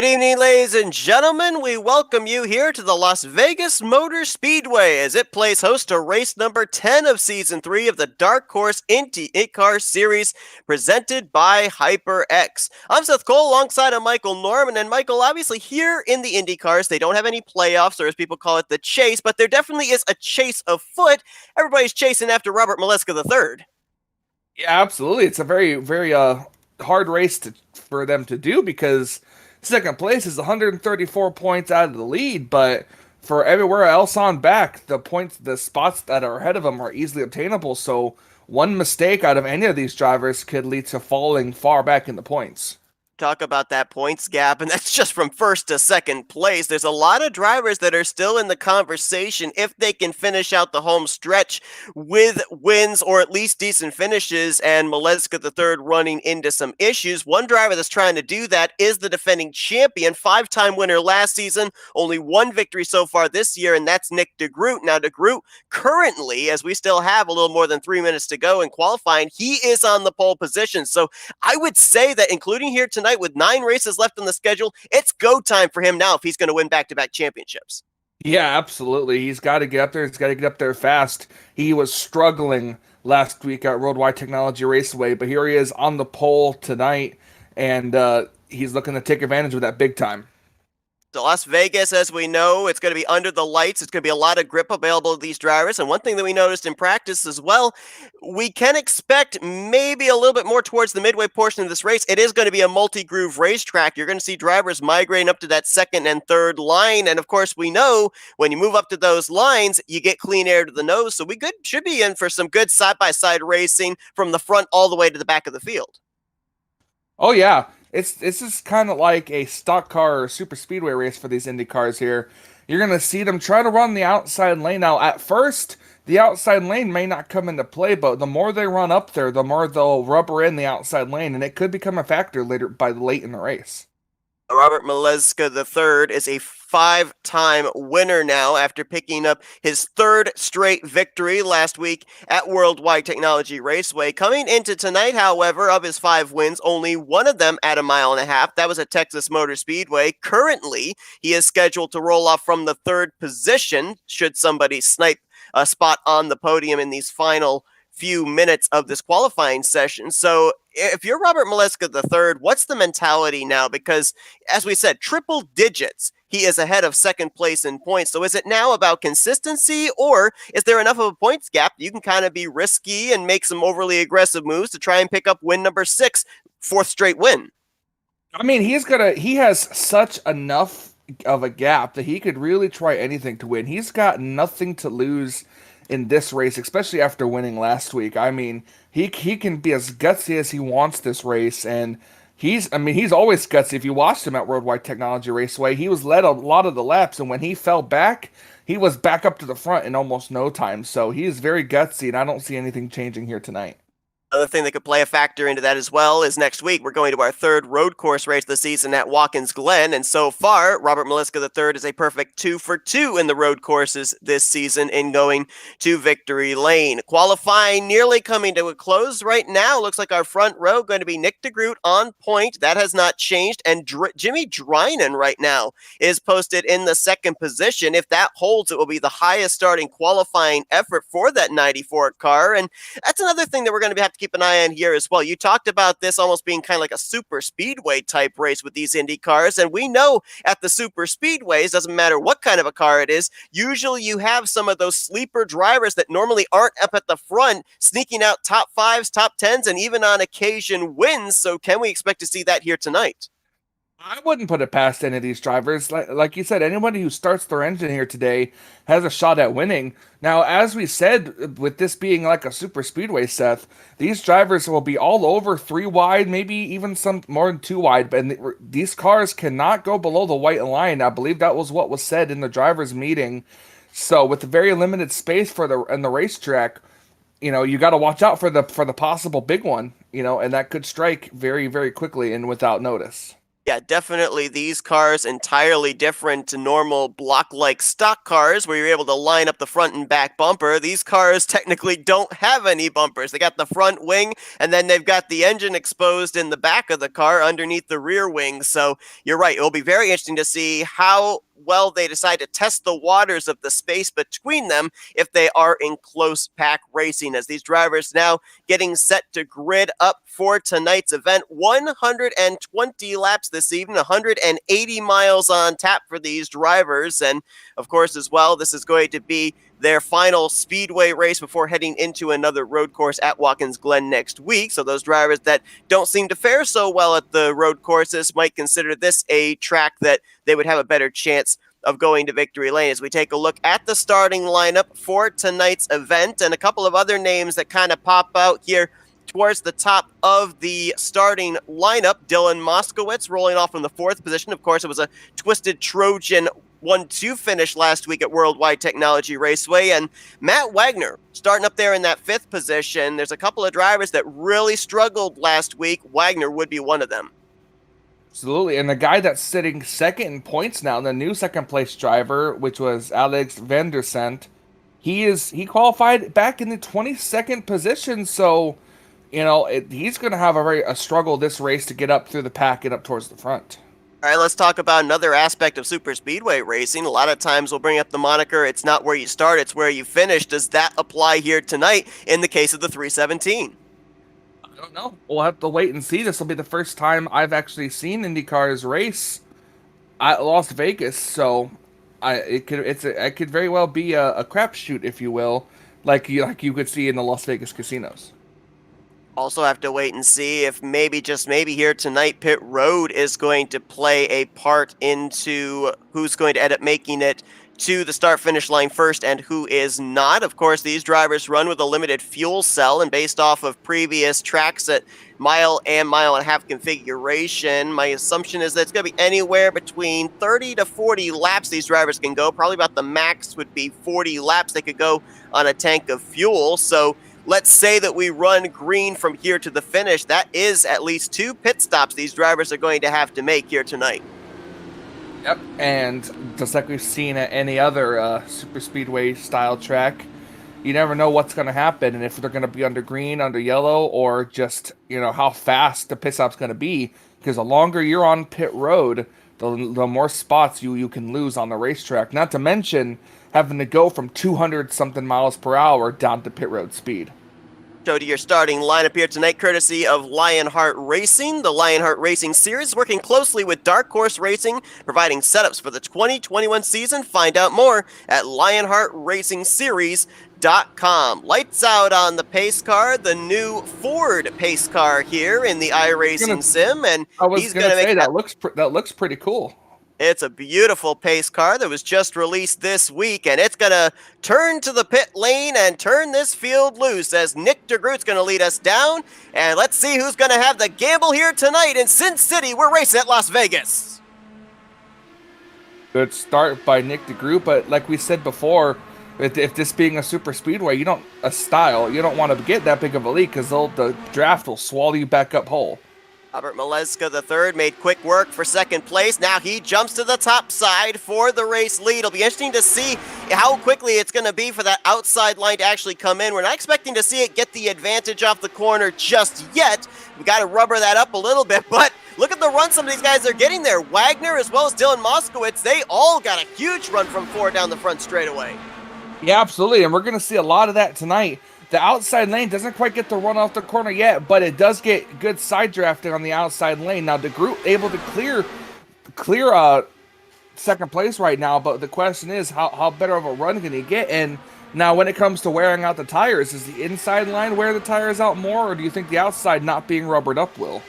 Good evening, ladies and gentlemen. We welcome you here to the Las Vegas Motor Speedway as it plays host to race number 10 of Season 3 of the Dark Horse IndyCar Series presented by HyperX. I'm Seth Cole alongside of Michael Norman. And Michael, obviously here in the IndyCars, they don't have any playoffs, or as people call it, the chase, but there definitely is a chase afoot. Everybody's chasing after Robert Moleska III. Yeah, absolutely. It's a very hard race for them to do because second place is 134 points out of the lead, but for everywhere else on back, the spots that are ahead of them are easily obtainable. So one mistake out of any of these drivers could lead to falling far back in the points. Talk about that points gap, and that's just from first to second place. There's a lot of drivers that are still in the conversation if they can finish out the home stretch with wins or at least decent finishes, and Moleska III running into some issues. One driver that's trying to do that is the defending champion, five-time winner last season, only one victory so far this year, and that's Nn Degroot. Now, Degroot currently, as we still have a little more than 3 minutes to go in qualifying, he is on the pole position. So I would say that including here tonight, with 9 races left on the schedule, it's go time for him now if he's going to win back-to-back championships. Yeah, absolutely. He's got to get up there. He's got to get up there fast. He was struggling last week at Worldwide Technology Raceway, but here he is on the pole tonight, and he's looking to take advantage of that big time. So Las Vegas, as we know, it's going to be under the lights. It's going to be a lot of grip available to these drivers. And one thing that we noticed in practice as well, we can expect maybe a little bit more towards the midway portion of this race. It is going to be a multi-groove racetrack. You're going to see drivers migrating up to that second and third line. And of course, we know when you move up to those lines, you get clean air to the nose. So we should be in for some good side-by-side racing from the front all the way to the back of the field. Oh, yeah. This is kind of like a stock car or super speedway race for these Indy cars here. You're going to see them try to run the outside lane. Now, at first, the outside lane may not come into play, but the more they run up there, the more they'll rubber in the outside lane, and it could become a factor late in the race. Robert Moleska III is a 5-time winner now after picking up his 3rd straight victory last week at Worldwide Technology Raceway. Coming into tonight, however, of his 5 wins, only one of them at 1.5 miles. That was at Texas Motor Speedway. Currently, he is scheduled to roll off from the 3rd position should somebody snipe a spot on the podium in these final few minutes of this qualifying session. So if you're Robert Moleska III, what's the mentality now? Because as we said, triple digits, he is ahead of second place in points. So is it now about consistency, or is there enough of a points gap that you can kind of be risky and make some overly aggressive moves to try and pick up win number 6, 4th straight win? I mean, he has such enough of a gap that he could really try anything to win. He's got nothing to lose in this race, especially after winning last week. I mean, he can be as gutsy as he wants this race, and he's always gutsy. If you watched him at Worldwide Technology Raceway, he was led a lot of the laps, and when he fell back, he was back up to the front in almost no time. So he is very gutsy, and I don't see anything changing here tonight. Another thing that could play a factor into that as well is next week we're going to our 3rd road course race of the season at Watkins Glen, and so far Robert Moleska III is a perfect 2 for 2 in the road courses this season in going to victory lane. Qualifying nearly coming to a close right now. Looks like our front row going to be Nn Degroot on point. That has not changed, and Jimmy Drinan right now is posted in the 2nd position. If that holds, it will be the highest starting qualifying effort for that 94 car, and that's another thing that we're going to have to keep an eye on here as well. You talked about this almost being kind of like a super speedway type race with these Indy cars, and we know at the super speedways, doesn't matter what kind of a car it is, usually you have some of those sleeper drivers that normally aren't up at the front sneaking out top 5s, top 10s, and even on occasion wins. So can we expect to see that here tonight? I wouldn't put it past any of these drivers. Like you said, anybody who starts their engine here today has a shot at winning. Now, as we said, with this being like a super speedway, Seth, these drivers will be all over 3 wide, maybe even some more than 2 wide. But these cars cannot go below the white line. I believe that was what was said in the drivers' meeting. So, with the very limited space in the racetrack, you got to watch out for the possible big one, and that could strike very, very quickly and without notice. Yeah, definitely these cars entirely different to normal block-like stock cars where you're able to line up the front and back bumper. These cars technically don't have any bumpers. They got the front wing and then they've got the engine exposed in the back of the car underneath the rear wing. So you're right. It'll be very interesting to see how well they decide to test the waters of the space between them if they are in close pack racing, as these drivers now getting set to grid up for tonight's event. 120 laps this evening, 180 miles on tap for these drivers. And of course, as well, this is going to be their final speedway race before heading into another road course at Watkins Glen next week. So those drivers that don't seem to fare so well at the road courses might consider this a track that they would have a better chance of going to victory lane. As we take a look at the starting lineup for tonight's event, and a couple of other names that kind of pop out here towards the top of the starting lineup. Dylan Moskowitz rolling off from the 4th position. Of course, it was a twisted Trojan 1-2 finish last week at Worldwide Technology Raceway. And Matt Wagner starting up there in that 5th position. There's a couple of drivers that really struggled last week. Wagner would be one of them. Absolutely, and the guy that's sitting second in points now, the new second place driver, which was Alex van der Sant, he qualified back in the 22nd position, so he's going to have a struggle this race to get up through the pack and up towards the front. All right, let's talk about another aspect of super speedway racing. A lot of times we'll bring up the moniker, it's not where you start, it's where you finish. Does that apply here tonight in the case of the 317? I don't know. We'll have to wait and see. This will be the first time I've actually seen IndyCars race at Las Vegas, so it could very well be a crapshoot, if you will, like you could see in the Las Vegas casinos. Also have to wait and see if maybe, just maybe here tonight, pit road is going to play a part into who's going to end up making it to the start-finish line first and who is not. Of course, these drivers run with a limited fuel cell, and based off of previous tracks at mile and a half configuration, my assumption is that it's going to be anywhere between 30 to 40 laps these drivers can go. Probably about the max would be 40 laps they could go on a tank of fuel. So let's say that we run green from here to the finish. That is at least 2 pit stops these drivers are going to have to make here tonight. Yep, and just like we've seen at any other super speedway style track, you never know what's going to happen, and if they're going to be under green, under yellow, or just how fast the pit stop's going to be. Because the longer you're on pit road, the more spots you can lose on the racetrack. Not to mention having to go from 200 something miles per hour down to pit road speed. Show to your starting lineup here tonight, courtesy of Lionheart Racing. The Lionheart Racing Series working closely with Dark Horse Racing, providing setups for the 2021 season. Find out more at LionheartRacingSeries.com. Lights out on the pace car, the new Ford pace car here in the iRacing sim, and he's going to make that looks pretty cool. It's a beautiful pace car that was just released this week, and it's going to turn to the pit lane and turn this field loose as Nick Degroot's going to lead us down. And let's see who's going to have the gamble here tonight in Sin City. We're racing at Las Vegas. Good start by Nick Degroot, but like we said before, if this being a super speedway, you don't want to get that big of a lead because the draft will swallow you back up whole. Robert Moleska III made quick work for second place. Now he jumps to the top side for the race lead. It'll be interesting to see how quickly it's going to be for that outside line to actually come in. We're not expecting to see it get the advantage off the corner just yet. We got to rubber that up a little bit, but look at the run some of these guys are getting there. Wagner as well as Dylan Moskowitz, they all got a huge run from 4 down the front straightaway. Yeah, absolutely, and we're going to see a lot of that tonight. The outside lane doesn't quite get the run off the corner yet, but it does get good side drafting on the outside lane. Now, Degroot able to clear second place right now, but the question is, how better of a run can he get? And now, when it comes to wearing out the tires, is the inside line wear the tires out more, or do you think the outside not being rubbered up will?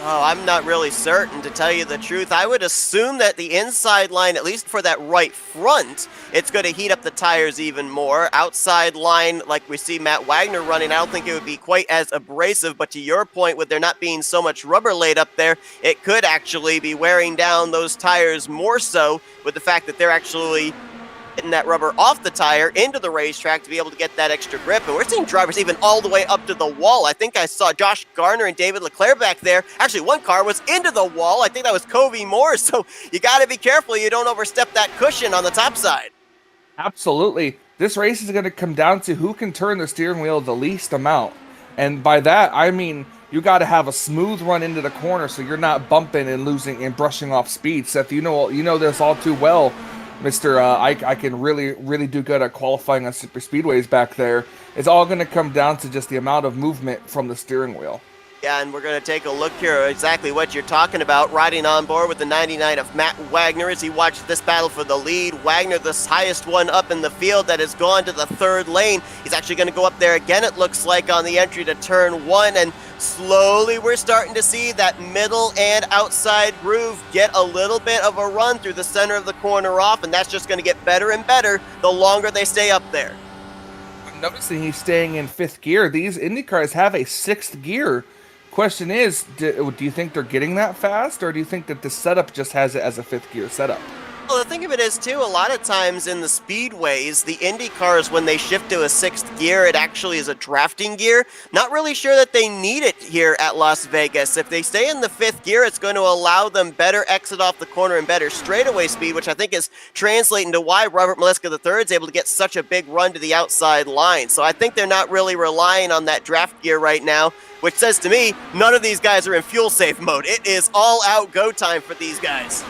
Oh, I'm not really certain, to tell you the truth. I would assume that the inside line, at least for that right front, it's going to heat up the tires even more. Outside line, like we see Matt Wagner running, I don't think it would be quite as abrasive, but to your point, with there not being so much rubber laid up there, it could actually be wearing down those tires more so with the fact that they're actually getting that rubber off the tire into the racetrack to be able to get that extra grip. And we're seeing drivers even all the way up to the wall. I think I saw Josh Garner and David Leclerc back there. Actually, one car was into the wall. I think that was Covey Moore. So you got to be careful you don't overstep that cushion on the top side. Absolutely. This race is going to come down to who can turn the steering wheel the least amount. And by that, I mean you got to have a smooth run into the corner so you're not bumping and losing and brushing off speed. Seth, you know this all too well. Mr. I can really do good at qualifying on super speedways back there. It's all going to come down to just the amount of movement from the steering wheel. Yeah, and we're going to take a look here at exactly what you're talking about. Riding on board with the 99 of Matt Wagner as he watched this battle for the lead. Wagner, the highest one up in the field that has gone to the third lane. He's actually going to go up there again, it looks like, on the entry to turn 1. And slowly we're starting to see that middle and outside groove get a little bit of a run through the center of the corner off. And that's just going to get better and better the longer they stay up there. I'm noticing he's staying in 5th gear. These Indy cars have a 6th gear. Question is, do you think they're getting that fast, or do you think that the setup just has it as a 5th gear setup? Well, the thing of it is, too, a lot of times in the speedways, the Indy cars, when they shift to a 6th gear, it actually is a drafting gear. Not really sure that they need it here at Las Vegas. If they stay in the 5th gear, it's going to allow them better exit off the corner and better straightaway speed, which I think is translating to why Robert Moleska III is able to get such a big run to the outside line. So I think they're not really relying on that draft gear right now, which says to me, none of these guys are in fuel-safe mode. It is all-out go time for these guys.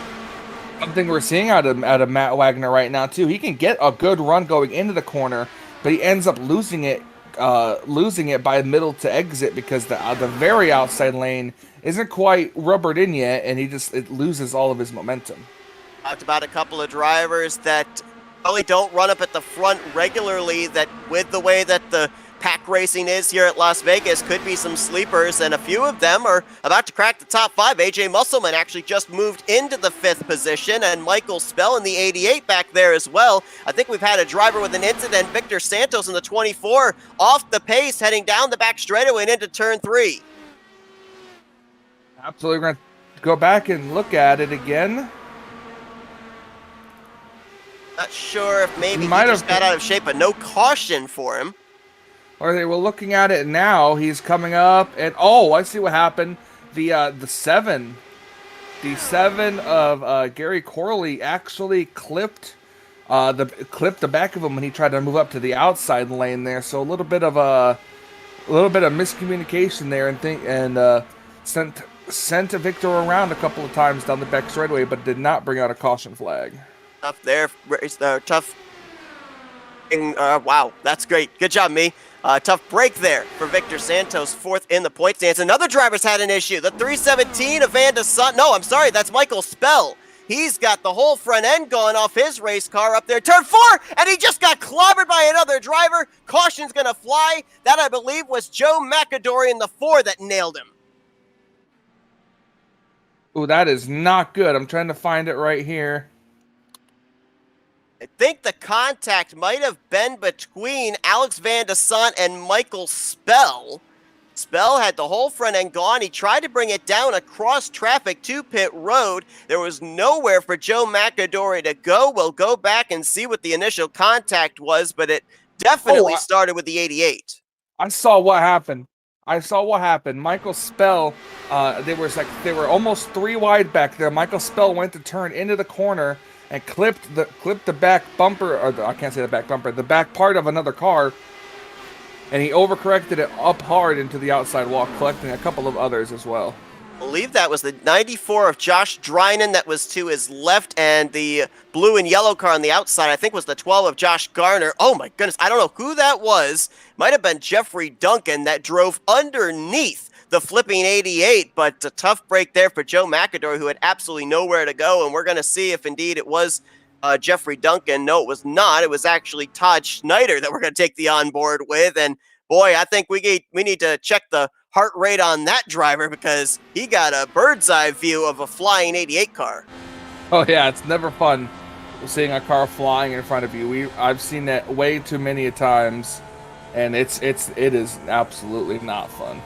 Something we're seeing out of Matt Wagner right now too. He can get a good run going into the corner, but he ends up losing it by middle to exit because the very outside lane isn't quite rubbered in yet, and it loses all of his momentum. Talked about a couple of drivers that probably don't run up at the front regularly, that with the way that the pack racing is here at Las Vegas, could be some sleepers, and a few of them are about to crack the top 5. AJ Musselman actually just moved into the 5th position, and Michael Spell in the 88 back there as well. I think we've had a driver with an incident, Victor Santos in the 24, off the pace, heading down the back straightaway and into turn 3. Absolutely, we're going to go back and look at it again. Not sure if maybe he just got out of shape, but no caution for him. Or they were looking at it now. He's coming up, and oh, I see what happened. The 7 of Gary Corley actually clipped the back of him when he tried to move up to the outside lane there. So a little bit of miscommunication there, and sent Victor around a couple of times down the back straightaway, but did not bring out a caution flag. Tough there, tough. Wow, that's great. Good job, me. Tough break there for Victor Santos, 4th in the point stands. Another driver's had an issue. The 317 of Van de Son. No, I'm sorry, that's Michael Spell. He's got the whole front end going off his race car up there. Turn 4, and he just got clobbered by another driver. Caution's going to fly. That, I believe, was Joe McAdory in the 4 that nailed him. Ooh, that is not good. I'm trying to find it right here. I think the contact might have been between Alex Van de Son and Michael Spell. Spell had the whole front end gone. He tried to bring it down across traffic to pit road. There was nowhere for Joe McAdory to go. We'll go back and see what the initial contact was, but it definitely started with the 88. I saw what happened. Michael Spell, they were almost 3 wide back there. Michael Spell went to turn into the corner and clipped the back bumper, or I can't say the back bumper, the back part of another car, and he overcorrected it up hard into the outside wall, collecting a couple of others as well. I believe that was the 94 of Josh Drynan that was to his left, and the blue and yellow car on the outside, I think, was the 12 of Josh Garner. Oh my goodness, I don't know who that was. Might have been Jeffrey Duncan that drove underneath the flipping 88, but a tough break there for Joe McAdory, who had absolutely nowhere to go, and we're going to see if indeed it was Jeffrey Duncan. No, it was not. It was actually Todd Schneider that we're going to take the onboard with, and boy, I think we need to check the heart rate on that driver, because he got a bird's eye view of a flying 88 car. Oh yeah, it's never fun seeing a car flying in front of you. I've seen that way too many times, and it is absolutely not fun.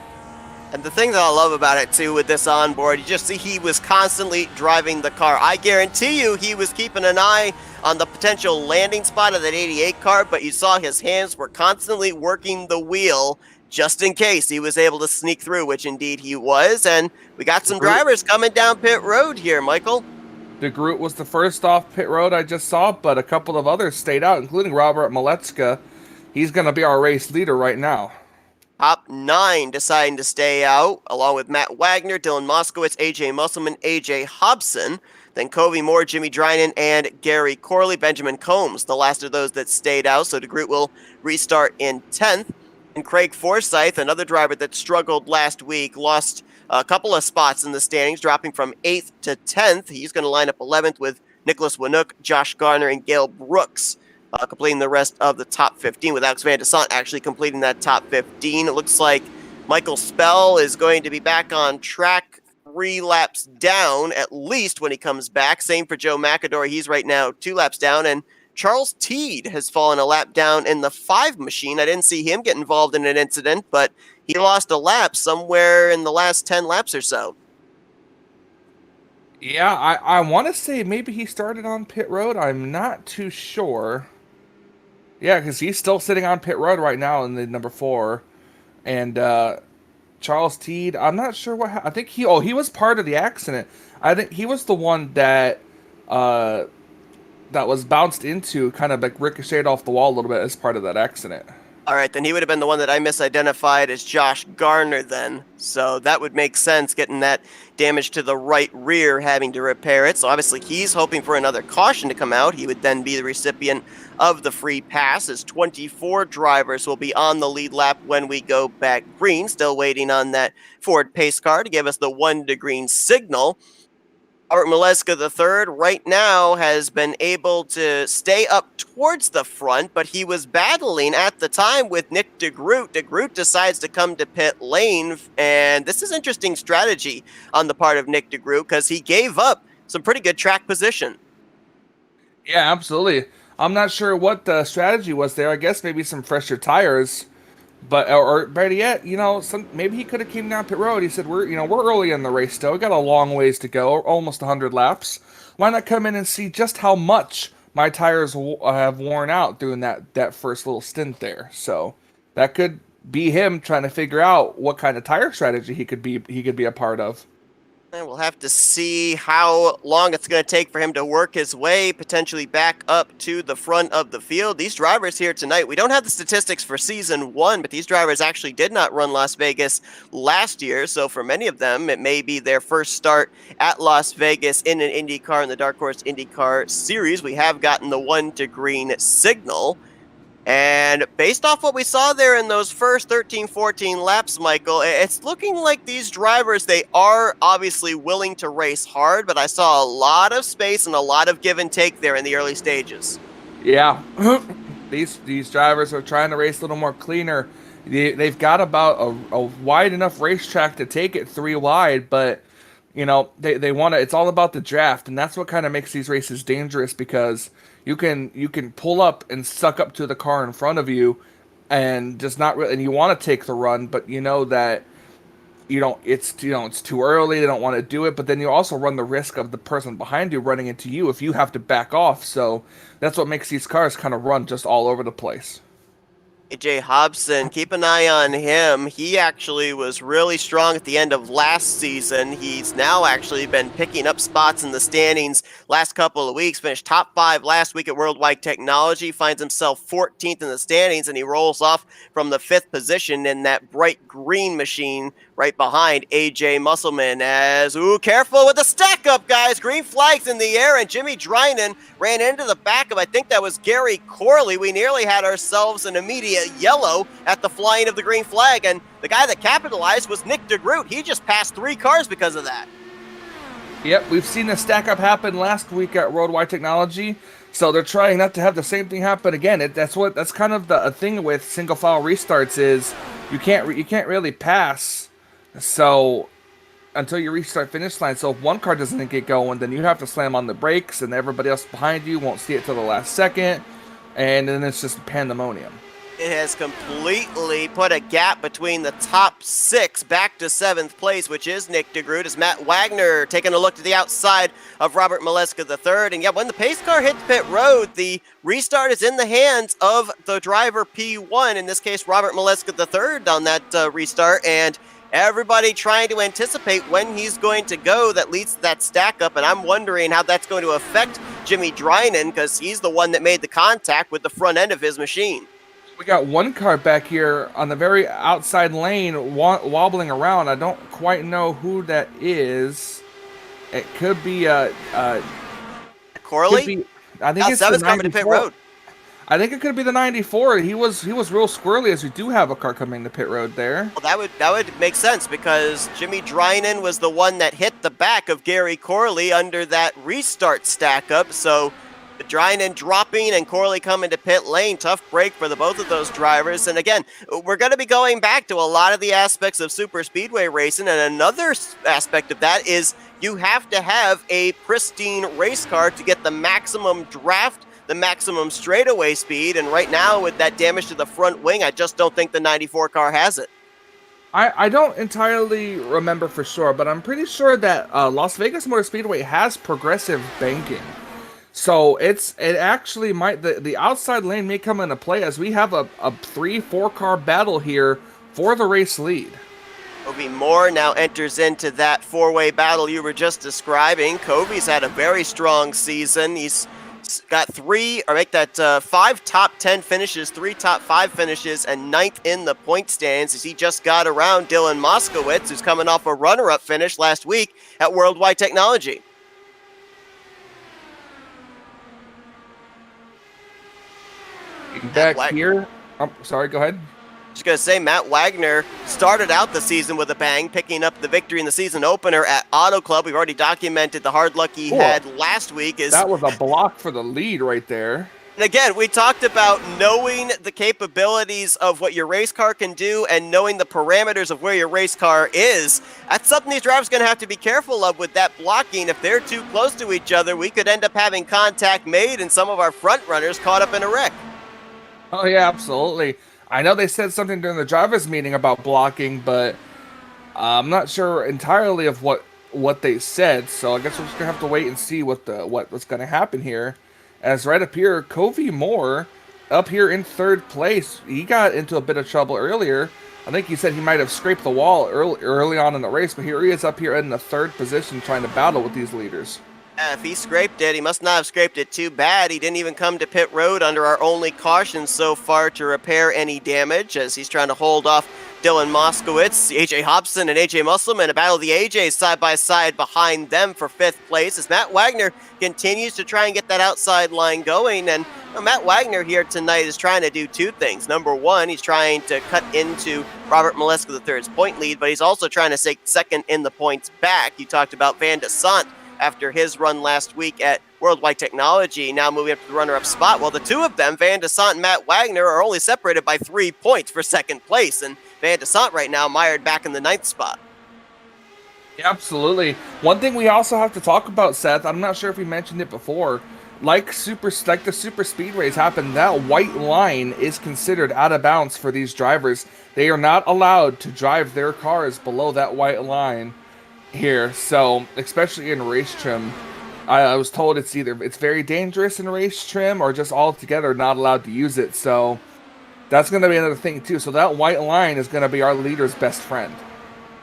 And the thing that I love about it, too, with this onboard, you just see he was constantly driving the car. I guarantee you he was keeping an eye on the potential landing spot of that 88 car, but you saw his hands were constantly working the wheel just in case he was able to sneak through, which indeed he was. And we got some drivers coming down pit road here, Michael. Degroot was the first off pit road I just saw, but a couple of others stayed out, including Robert Moleska. He's going to be our race leader right now. Top 9 deciding to stay out, along with Matt Wagner, Dylan Moskowitz, AJ Musselman, AJ Hobson. Then Covey Moore, Jimmy Drynan, and Gary Corley. Benjamin Combs, the last of those that stayed out, so Degroot will restart in 10th. And Craig Forsyth, another driver that struggled last week, lost a couple of spots in the standings, dropping from 8th to 10th. He's going to line up 11th with Nicholas Winook, Josh Garner, and Gail Brooks, completing the rest of the top 15, with Alex Van Desant actually completing that top 15. It looks like Michael Spell is going to be back on track 3 laps down, at least, when he comes back. Same for Joe McAdor. He's right now 2 laps down. And Charles Teed has fallen a lap down in the 5 machine. I didn't see him get involved in an incident, but he lost a lap somewhere in the last 10 laps or so. Yeah, I want to say maybe he started on pit road. I'm not too sure. Yeah, because he's still sitting on pit road right now in the number 4. And Charles Teed, I'm not sure what happened. I think he was part of the accident. I think he was the one that was bounced into, kind of like ricocheted off the wall a little bit as part of that accident. All right, then he would have been the one that I misidentified as Josh Garner then. So that would make sense, getting that damage to the right rear, having to repair it. So obviously he's hoping for another caution to come out. He would then be the recipient of the free pass, as 24 drivers will be on the lead lap when we go back green. Still waiting on that Ford pace car to give us the 1 to green signal. Robert Moleska III right now has been able to stay up towards the front, but he was battling at the time with Nick Degroot. Degroot decides to come to pit lane, and this is interesting strategy on the part of Nick Degroot, because he gave up some pretty good track position. Yeah, absolutely. I'm not sure what the strategy was there. I guess maybe some fresher tires. But or better yet, maybe he could have came down pit road. He said, "We're early in the race still. We got a long ways to go, almost 100 laps. Why not come in and see just how much my tires have worn out during that first little stint there?" So that could be him trying to figure out what kind of tire strategy he could be a part of. And we'll have to see how long it's going to take for him to work his way potentially back up to the front of the field. These drivers here tonight, we don't have the statistics for season 1, but these drivers actually did not run Las Vegas last year. So for many of them, it may be their first start at Las Vegas in an IndyCar, in the Dark Horse IndyCar Series. We have gotten the 1 to green signal. And based off what we saw there in those first 13, 14 laps, Michael, it's looking like these drivers, they are obviously willing to race hard, but I saw a lot of space and a lot of give and take there in the early stages. Yeah, these drivers are trying to race a little more cleaner. They've got about a wide enough racetrack to take it 3 wide, but they want to. It's all about the draft, and that's what kind of makes these races dangerous, because you can pull up and suck up to the car in front of you, and just not really. And you want to take the run, but that it's too early. They don't want to do it, but then you also run the risk of the person behind you running into you if you have to back off. So that's what makes these cars kind of run just all over the place. AJ Hobson, keep an eye on him. He actually was really strong at the end of last season. He's now actually been picking up spots in the standings last couple of weeks. Finished top 5 last week at Worldwide Technology. Finds himself 14th in the standings, and he rolls off from the 5th position in that bright green machine right behind AJ Musselman. Careful with the stack up, guys. Green flags in the air, and Jimmy Drynan ran into the back of, I think that was Gary Corley. We nearly had ourselves an immediate yellow at the flying of the green flag, and the guy that capitalized was Nick Degroot. He just passed 3 cars because of that. Yep, we've seen the stack up happen last week at Worldwide Technology, so they're trying not to have the same thing happen again. That's kind of the thing with single file restarts, is you can't really pass so until you restart finish line. So if one car doesn't get going, then you have to slam on the brakes, and everybody else behind you won't see it till the last second, and then it's just pandemonium. It has completely put a gap between the top 6 back to 7th place, which is Nick Degroot, as Matt Wagner taking a look to the outside of Robert Moleska III. And yeah, when the pace car hits pit road, the restart is in the hands of the driver P1, in this case Robert Moleska III on that restart, and everybody trying to anticipate when he's going to go. That leads to that stack up, and I'm wondering how that's going to affect Jimmy Drynan, because he's the one that made the contact with the front end of his machine. We got one car back here on the very outside lane wobbling around. I don't quite know who that is. It could be Corley? I think it's the coming to pit road. I think it could be the 94. He was real squirrely, as we do have a car coming to pit road there. Well, that would make sense, because Jimmy Drynan was the one that hit the back of Gary Corley under that restart stack up. So Drynan dropping and Corley coming to pit lane. Tough break for the both of those drivers. And again, we're going to be going back to a lot of the aspects of super speedway racing. And another aspect of that is you have to have a pristine race car to get the maximum draft, the maximum straightaway speed. And right now, with that damage to the front wing, I just don't think the 94 car has it. I don't entirely remember for sure, but I'm pretty sure that Las Vegas Motor Speedway has progressive banking. So it actually might, the outside lane may come into play, as we have a 3-4 car battle here for the race lead. Covey Moore now enters into that 4-way battle you were just describing. Covey's had a very strong season. He's got 5 top 10 finishes, 3 top 5 finishes, and 9th in the point stands, as he just got around Dylan Moskowitz, who's coming off a runner-up finish last week at Worldwide Technology. Back here. Oh, sorry, go ahead. Just going to say, Matt Wagner started out the season with a bang, picking up the victory in the season opener at Auto Club. We've already documented the hard luck he had last week. That was a block for the lead right there. And again, we talked about knowing the capabilities of what your race car can do and knowing the parameters of where your race car is. That's something these drivers are going to have to be careful of with that blocking. If they're too close to each other, we could end up having contact made and some of our front runners caught up in a wreck. Oh, yeah, absolutely. I know they said something during the drivers' meeting about blocking, but I'm not sure entirely of what they said. So I guess we're just gonna have to wait and see what's gonna happen here. As right up here, Covey Moore up here in 3rd place. He got into a bit of trouble earlier. I think he said he might have scraped the wall early on in the race, but here he is up here in the 3rd position trying to battle with these leaders. If he scraped it, he must not have scraped it too bad. He didn't even come to pit road under our only caution so far to repair any damage, as he's trying to hold off Dylan Moskowitz, AJ Hobson, and AJ Musselman. A battle of the AJs side by side behind them for 5th place, as Matt Wagner continues to try and get that outside line going. And Matt Wagner here tonight is trying to do 2 things. Number 1, he's trying to cut into Robert Moleska III's point lead, but he's also trying to take 2nd in the points back. You talked about Van de Sant after his run last week at Worldwide Technology, now moving up to the runner-up spot. Well, the 2 of them, Van de Sant and Matt Wagner, are only separated by 3 points for 2nd place, and Van de Sant right now mired back in the 9th spot. Yeah, absolutely. One thing we also have to talk about, Seth, I'm not sure if we mentioned it before, like the super speedways happen, that white line is considered out of bounds for these drivers. They are not allowed to drive their cars below that white line here. So especially in race trim, I was told it's very dangerous in race trim or just altogether not allowed to use it. So that's going to be another thing too. So that white line is going to be our leader's best friend.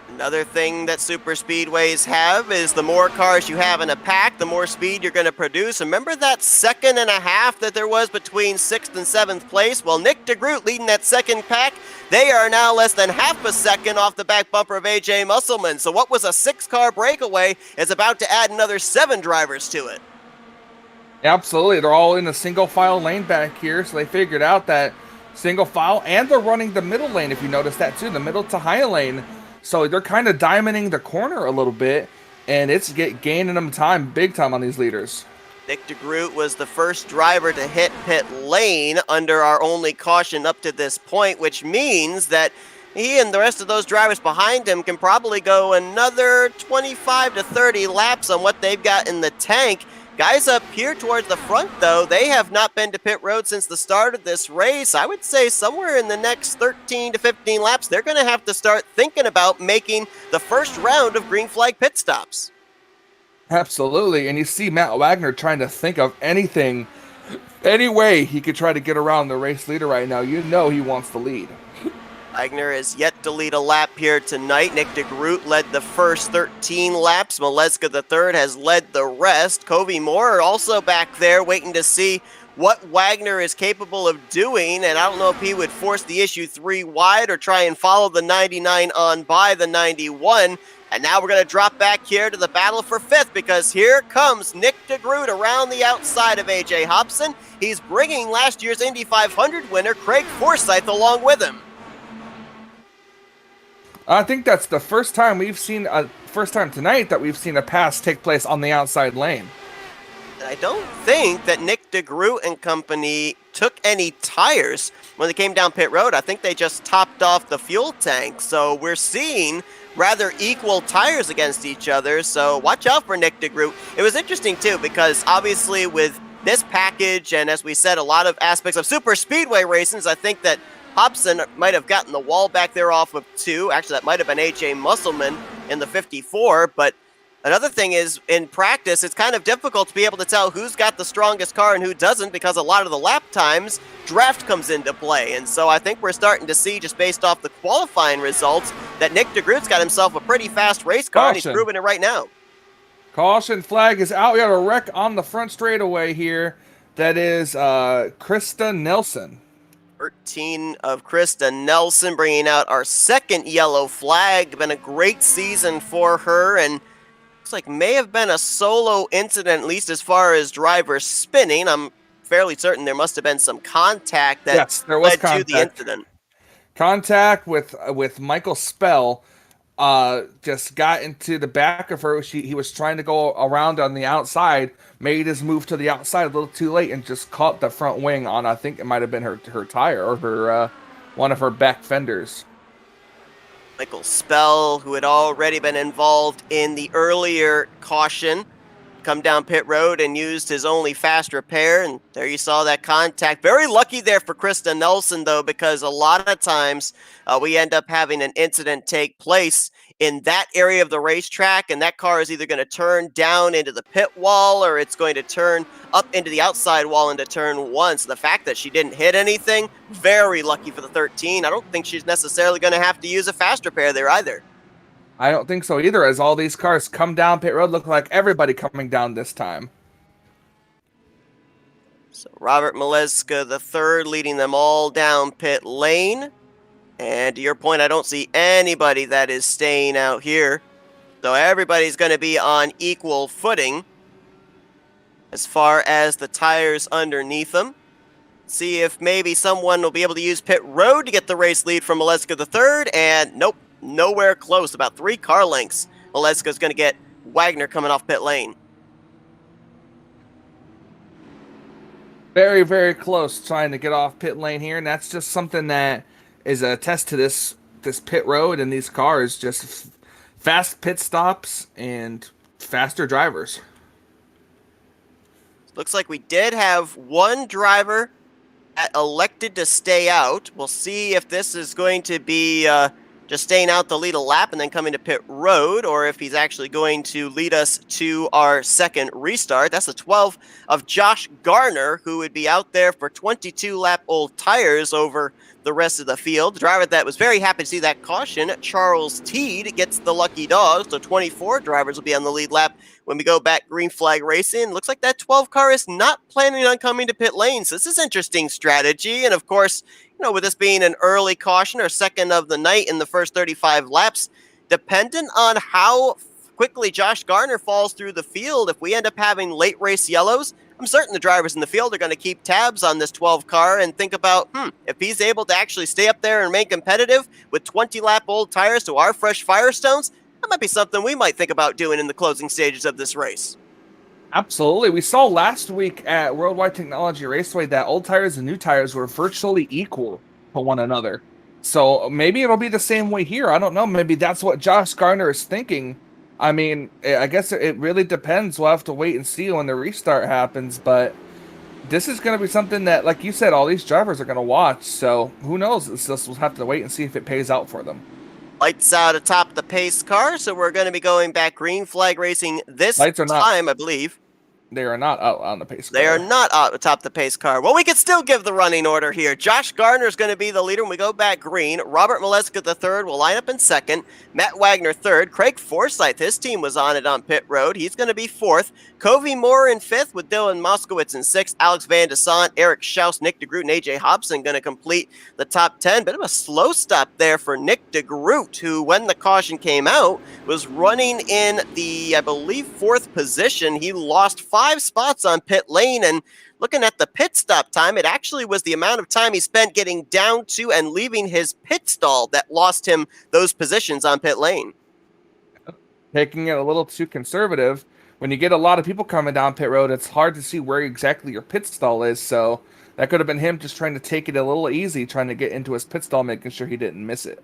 Another thing that super speedways have is the more cars you have in a pack, the more speed you're going to produce. Remember that 2.5 seconds that there was between 6th and 7th place? Well, Nick Degroot leading that 2nd pack. They are now less than half a second off the back bumper of AJ Musselman. So what was a 6-car breakaway is about to add another 7 drivers to it. Absolutely. They're all in a single file lane back here. So they figured out that single file, and they're running the middle lane, if you notice that too, the middle to high lane. So they're kind of diamonding the corner a little bit, and it's gaining them time, big time on these leaders. Nick Degroot was the first driver to hit pit lane under our only caution up to this point, which means that he and the rest of those drivers behind him can probably go another 25 to 30 laps on what they've got in the tank. Guys up here towards the front, though, they have not been to pit road since the start of this race. I would say somewhere in the next 13 to 15 laps, they're going to have to start thinking about making the first round of green flag pit stops. Absolutely, and you see Matt Wagner trying to think of anything, any way he could try to get around the race leader right now. You know he wants the lead. Wagner is yet to lead a lap here tonight. Nick Degroot led the first 13 laps. Moleska III has led the rest. Covey Moore also back there waiting to see what Wagner is capable of doing, and I don't know if he would force the issue 3 wide or try and follow the 99 on by the 91. And now we're going to drop back here to the battle for 5th, because here comes Nick Degroot around the outside of A.J. Hobson. He's bringing last year's Indy 500 winner Craig Forsyth along with him. I think that's the first time tonight that we've seen a pass take place on the outside lane. I don't think that Nick Degroot and company took any tires when they came down pit road. I think they just topped off the fuel tank. So we're seeing rather equal tires against each other. So watch out for Nick Degroot. It was interesting too, because obviously with this package and, as we said, a lot of aspects of super speedway racing, I think that Hobson might have gotten the wall back there off of 2. Actually, that might have been A.J. Musselman in the 54. But another thing is, in practice, it's kind of difficult to be able to tell who's got the strongest car and who doesn't, because a lot of the lap times, draft comes into play. And so I think we're starting to see, just based off the qualifying results, that Nick Degroot's got himself a pretty fast race car, and he's proving it right now. Caution flag is out. We have a wreck on the front straightaway here. That is Krista Nelson. 13 of Krista Nelson bringing out our second yellow flag. Been a great season for her, and looks like may have been a solo incident, at least as far as drivers spinning. I'm fairly certain there must have been some contact that led to the incident. Contact with Michael Spell. Just got into the back of her. He was trying to go around on the outside, made his move to the outside a little too late, and just caught the front wing on, I think it might have been her tire or her one of her back fenders. Michael Spell, who had already been involved in the earlier caution, come down pit road and used his only fast repair, and there you saw that contact. Very lucky there for Krista Nelson, though, because a lot of times we end up having an incident take place in that area of the racetrack, and that car is either going to turn down into the pit wall or it's going to turn up into the outside wall into turn 1. So the fact that she didn't hit anything, very lucky for the 13. I don't think she's necessarily going to have to use a fast repair there either. I don't think so either, as all these cars come down pit road. Look like everybody coming down this time. So Robert Moleska III leading them all down pit lane. And to your point, I don't see anybody that is staying out here. So everybody's going to be on equal footing as far as the tires underneath them. See if maybe someone will be able to use pit road to get the race lead from Moleska III. And nope. Nowhere close. About 3 car lengths. Moleska's going to get Wagner coming off pit lane. Very, very close trying to get off pit lane here. And that's just something that is a test to this pit road and these cars. Just fast pit stops and faster drivers. Looks like we did have one driver that elected to stay out. We'll see if this is going to be just staying out to lead a lap and then coming to pit road, or if he's actually going to lead us to our second restart. That's the 12 of Josh Garner, who would be out there for 22-lap old tires over the rest of the field. The driver that was very happy to see that caution, Charles Teed, gets the lucky dog, so 24 drivers will be on the lead lap when we go back green flag racing. Looks like that 12 car is not planning on coming to pit lane, so this is interesting strategy. And of course, with this being an early caution or second of the night in the first 35 laps, dependent on how quickly Josh Garner falls through the field, if we end up having late race yellows, I'm certain the drivers in the field are going to keep tabs on this 12 car and think about, if he's able to actually stay up there and remain competitive with 20-lap old tires to our fresh Firestones, that might be something we might think about doing in the closing stages of this race. Absolutely. We saw last week at Worldwide Technology Raceway that old tires and new tires were virtually equal to one another. So maybe it'll be the same way here. I don't know. Maybe that's what Josh Garner is thinking I mean, I guess it really depends. We'll have to wait and see when the restart happens, but this is going to be something that, like you said, all these drivers are going to watch. So who knows? We'll have to wait and see if it pays out for them. Lights out atop the pace car, so we're going to be going back green flag racing this time, I believe. They are not out on the pace car. They are not out atop the pace car. Well, we could still give the running order here. Josh Garner is going to be the leader when we go back green. Robert Moleska III will line up in second. Matt Wagner third. Craig Forsyth, his team was on it on pit road. He's going to be fourth. Covey Moore in fifth with Dylan Moskowitz in sixth. Alex Van Desant, Eric Shouse, Nick Degroot, and AJ Hobson going to complete the top 10. Bit of a slow stop there for Nick Degroot, who, when the caution came out, was running in the, I believe, fourth position. He lost 5 spots on pit lane, and looking at the pit stop time, it actually was the amount of time he spent getting down to and leaving his pit stall that lost him those positions on pit lane. Taking it a little too conservative. When you get a lot of people coming down pit road, it's hard to see where exactly your pit stall is, so that could have been him just trying to take it a little easy, trying to get into his pit stall, making sure he didn't miss it.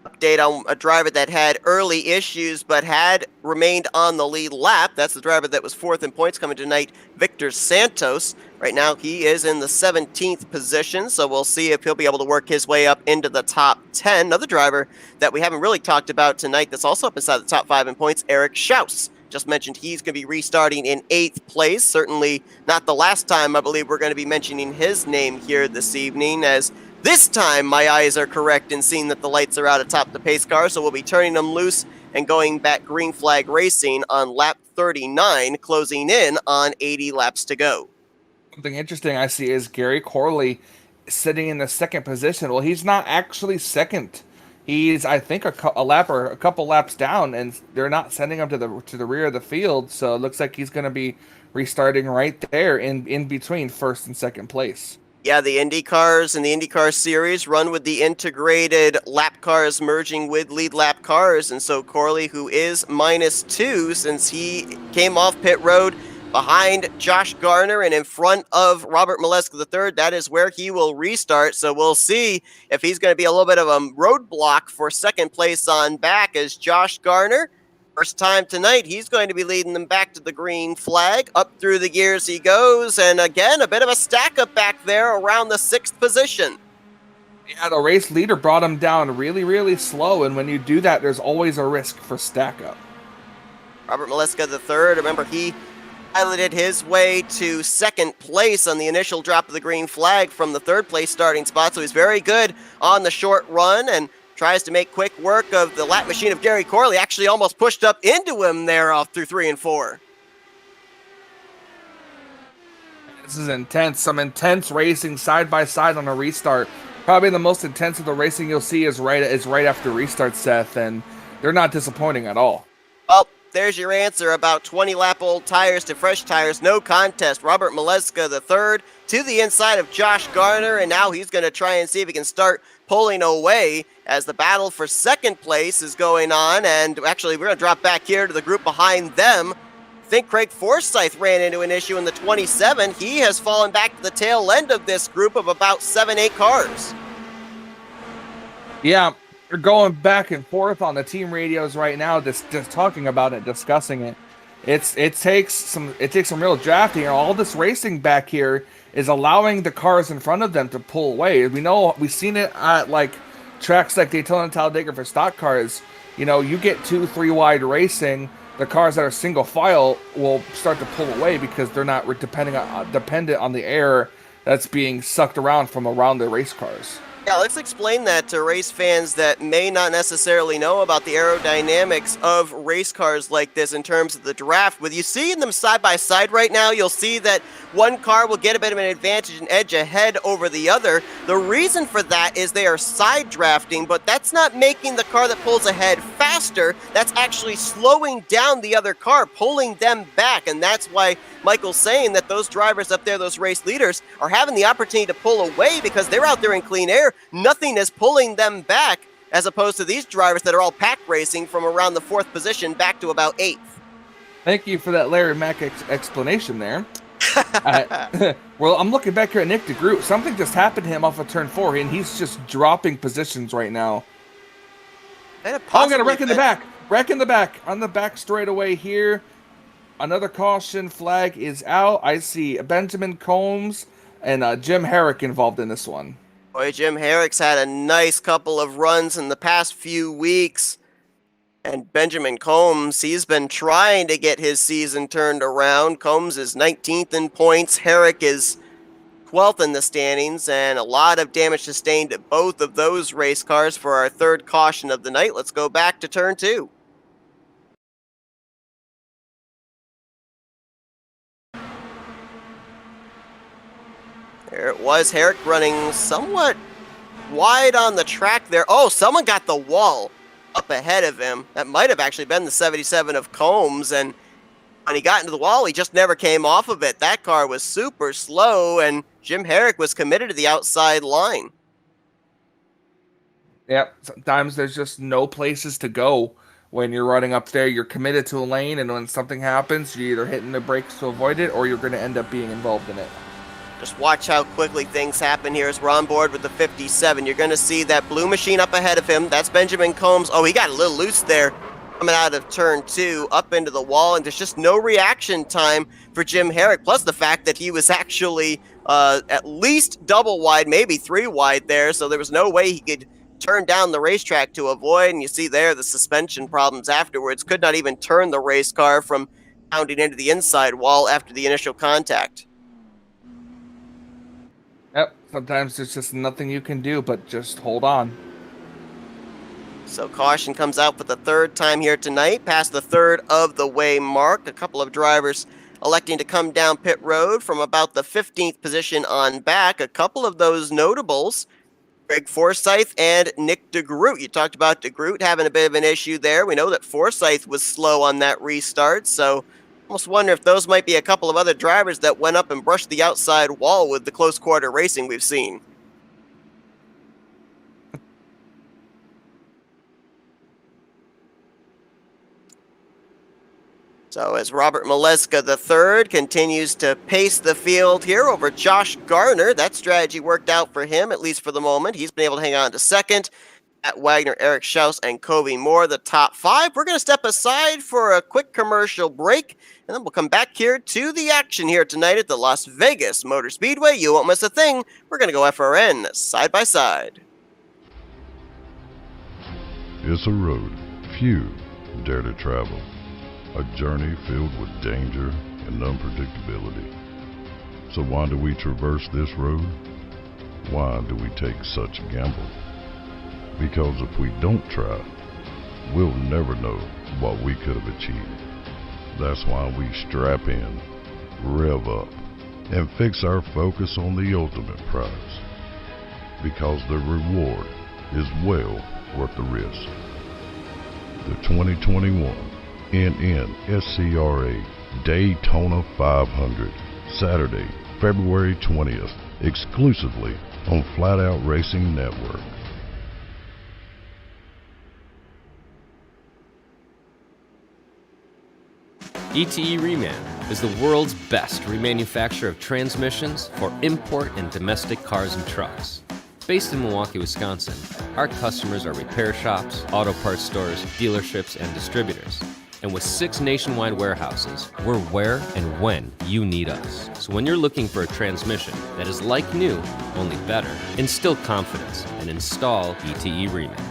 Update on a driver that had early issues but had remained on the lead lap. That's the driver that was fourth in points coming tonight, Victor Santos. Right now he is in the 17th position, so we'll see if he'll be able to work his way up into the top 10. Another driver that we haven't really talked about tonight that's also up inside the top 5 in points, Eric Shouse. Just mentioned he's going to be restarting in 8th place. Certainly not the last time I believe we're going to be mentioning his name here this evening, as this time my eyes are correct in seeing that the lights are out atop the pace car, so we'll be turning them loose and going back green flag racing on lap 39, closing in on 80 laps to go. Something interesting I see is Gary Corley sitting in the second position. Well, he's not actually second. He's, I think, a lap or a couple laps down, and they're not sending him to the rear of the field. So it looks like he's going to be restarting right there in between first and second place. Yeah, the Indy cars and the IndyCar series run with the integrated lap cars merging with lead lap cars, and so Corley, who is -2 since he came off pit road behind Josh Garner and in front of Robert Moleska III, that is where he will restart. So we'll see if he's going to be a little bit of a roadblock for second place on back, as Josh Garner, first time tonight, he's going to be leading them back to the green flag. Up through the gears he goes, and again, a bit of a stack up back there around the 6th position. Yeah, the race leader brought him down really, really slow, and when you do that, there's always a risk for stack up. Robert Moleska III, remember, he piloted his way to second place on the initial drop of the green flag from the 3rd place starting spot, so he's very good on the short run and tries to make quick work of the lap machine of Gary Corley. Actually almost pushed up into him there off through 3 and 4. This is intense. Some intense racing side by side on a restart. Probably the most intense of the racing you'll see is right after restart, Seth, and they're not disappointing at all. Well, there's your answer. About 20 lap old tires to fresh tires. No contest. Robert Moleska III to the inside of Josh Garner, and now he's going to try and see if he can start pulling away as the battle for second place is going on. And actually, we're going to drop back here to the group behind them. I think Craig Forsyth ran into an issue in the 27. He has fallen back to the tail end of this group of about 7-8 cars. Yeah, they're going back and forth on the team radios right now, just talking about it, discussing it. It takes some real drafting. All this racing back here is allowing the cars in front of them to pull away. We've seen it at like tracks like Daytona and Talladega for stock cars. You know, you get 2-3 wide racing, the cars that are single file will start to pull away because they're not dependent on the air that's being sucked around from around the race cars. Yeah, let's explain that to race fans that may not necessarily know about the aerodynamics of race cars like this in terms of the draft. With you seeing them side by side right now, you'll see that one car will get a bit of an advantage and edge ahead over the other. The reason for that is they are side drafting, but that's not making the car that pulls ahead faster. That's actually slowing down the other car, pulling them back, and that's why Michael's saying that those drivers up there, those race leaders, are having the opportunity to pull away because they're out there in clean air. Nothing is pulling them back, as opposed to these drivers that are all pack racing from around the 4th position back to about 8th. Thank you for that Larry Mack explanation there. Well, I'm looking back here at Nick Degroot. Something just happened to him off of turn 4, and he's just dropping positions right now. I'm going to wreck in the back. Wreck in the back, on the back straightaway here. Another caution flag is out. I see Benjamin Combs and Jim Herrick involved in this one. Boy, Jim Herrick's had a nice couple of runs in the past few weeks. And Benjamin Combs, he's been trying to get his season turned around. Combs is 19th in points. Herrick is 12th in the standings, and a lot of damage sustained to both of those race cars for our third caution of the night. Let's go back to turn 2. There it was, Herrick running somewhat wide on the track there. Oh, someone got the wall up ahead of him. That might have actually been the 77 of Combs, and when he got into the wall, he just never came off of it. That car was super slow, and Jim Herrick was committed to the outside line. Yep, sometimes there's just no places to go when you're running up there. You're committed to a lane, and when something happens, you're either hitting the brakes to avoid it, or you're going to end up being involved in it. Just watch how quickly things happen here as we're on board with the 57. You're going to see that blue machine up ahead of him. That's Benjamin Combs. Oh, he got a little loose there coming out of turn 2 up into the wall, and there's just no reaction time for Jim Herrick, plus the fact that he was actually at least double wide, maybe 3 wide there, so there was no way he could turn down the racetrack to avoid, and you see there the suspension problems afterwards. Could not even turn the race car from pounding into the inside wall after the initial contact. Yep, sometimes there's just nothing you can do but just hold on. So caution comes out for the third time here tonight, past the third of the way mark. A couple of drivers electing to come down pit road from about the 15th position on back. A couple of those notables, Greg Forsyth and Nick Degroot. You talked about Degroot having a bit of an issue there. We know that Forsyth was slow on that restart, so almost wonder if those might be a couple of other drivers that went up and brushed the outside wall with the close quarter racing we've seen. So as Robert Moleska III continues to pace the field here over Josh Garner, that strategy worked out for him, at least for the moment. He's been able to hang on to second. At Wagner, Eric Shouse, and Kobe Moore, the top 5. We're going to step aside for a quick commercial break, and then we'll come back here to the action here tonight at the Las Vegas Motor Speedway. You won't miss a thing. We're going to go FRN side by side. It's a road few dare to travel, a journey filled with danger and unpredictability. So why do we traverse this road? Why do we take such a gamble? Because if we don't try, we'll never know what we could have achieved. That's why we strap in, rev up, and fix our focus on the ultimate prize. Because the reward is well worth the risk. The 2021 Nn Scr Daytona 500, Saturday, February 20th, exclusively on Flatout Racing Network. ETE Reman is the world's best remanufacturer of transmissions for import and domestic cars and trucks. Based in Milwaukee, Wisconsin, our customers are repair shops, auto parts stores, dealerships, and distributors. And with 6 nationwide warehouses, we're where and when you need us. So when you're looking for a transmission that is like new, only better, instill confidence and install ETE Reman.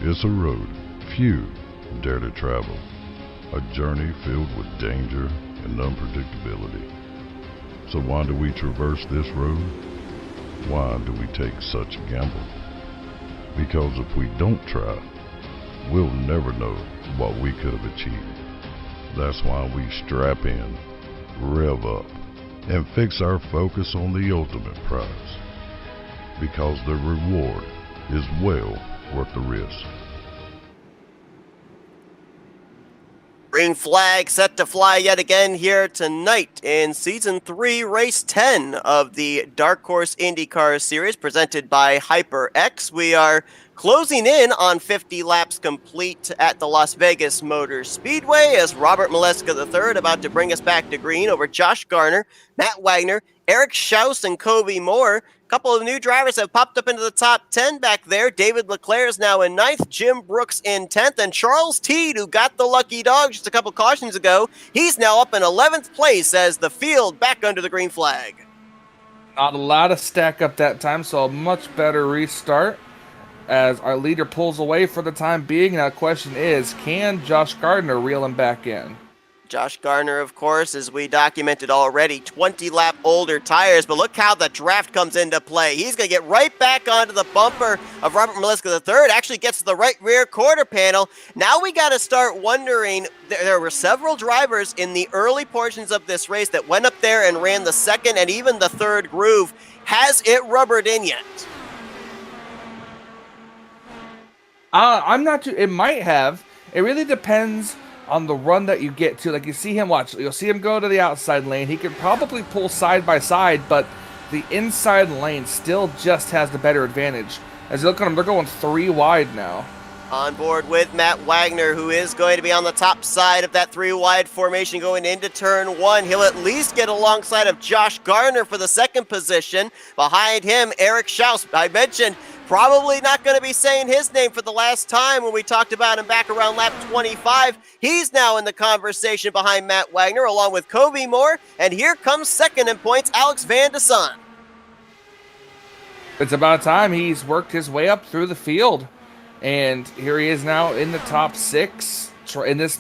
It's a road few dare to travel, a journey filled with danger and unpredictability. So why do we traverse this road? Why do we take such a gamble? Because if we don't try, we'll never know what we could have achieved. That's why we strap in, rev up, and fix our focus on the ultimate prize, because the reward is well worth the risk. Green flag set to fly yet again here tonight in Season 3, Race 10 of the Dark Horse IndyCar Series presented by HyperX. We are closing in on 50 laps complete at the Las Vegas Motor Speedway as Robert Moleska III about to bring us back to green over Josh Garner, Matt Wagner, Eric Shouse, and Kobe Moore. A couple of new drivers have popped up into the top 10 back there. David Leclerc is now in 9th, Jim Brooks in 10th, and Charles Teed, who got the lucky dog just a couple cautions ago, he's now up in 11th place as the field back under the green flag. Not a lot of stack up that time, so a much better restart as our leader pulls away for the time being. Now the question is, can Josh Gardner reel him back in? Josh Garner, of course, as we documented already, 20-lap older tires, but look how the draft comes into play. He's going to get right back onto the bumper of Robert Moleska III, actually gets to the right rear quarter panel. Now we got to start wondering, there were several drivers in the early portions of this race that went up there and ran the second and even the third groove. Has it rubbered in yet? I'm not too, it might have. It really depends on the run that you get to. Like, you see him, you'll see him go to the outside lane. He could probably pull side by side, but the inside lane still just has the better advantage. As you look at them, they're going 3 wide now. On board with Matt Wagner, who is going to be on the top side of that 3-wide formation going into turn 1. He'll at least get alongside of Josh Garner for the second position. Behind him, Eric Shouse. I mentioned probably not going to be saying his name for the last time when we talked about him back around lap 25. He's now in the conversation behind Matt Wagner along with Kobe Moore. And here comes second in points, Alex Van de Son. It's about time he's worked his way up through the field. And here he is now in the top 6 in this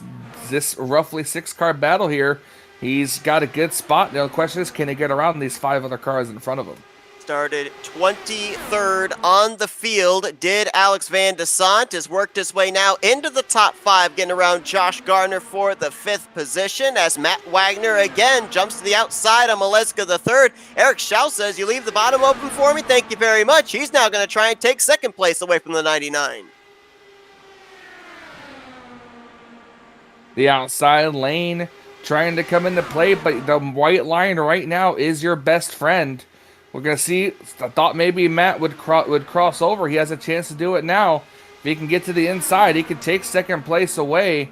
roughly 6-car battle here. He's got a good spot. Now the question is, can he get around these 5 other cars in front of him? Started 23rd on the field, did Alex Van de Son. Has worked his way now into the top 5, getting around Josh Garner for the 5th position as Matt Wagner again jumps to the outside on Moleska III. Eric Shouse says, you leave the bottom open for me? Thank you very much. He's now going to try and take second place away from the 99. The outside lane trying to come into play, but the white line right now is your best friend. We're going to see. I thought maybe Matt would cross over. He has a chance to do it now. If he can get to the inside, he could take second place away,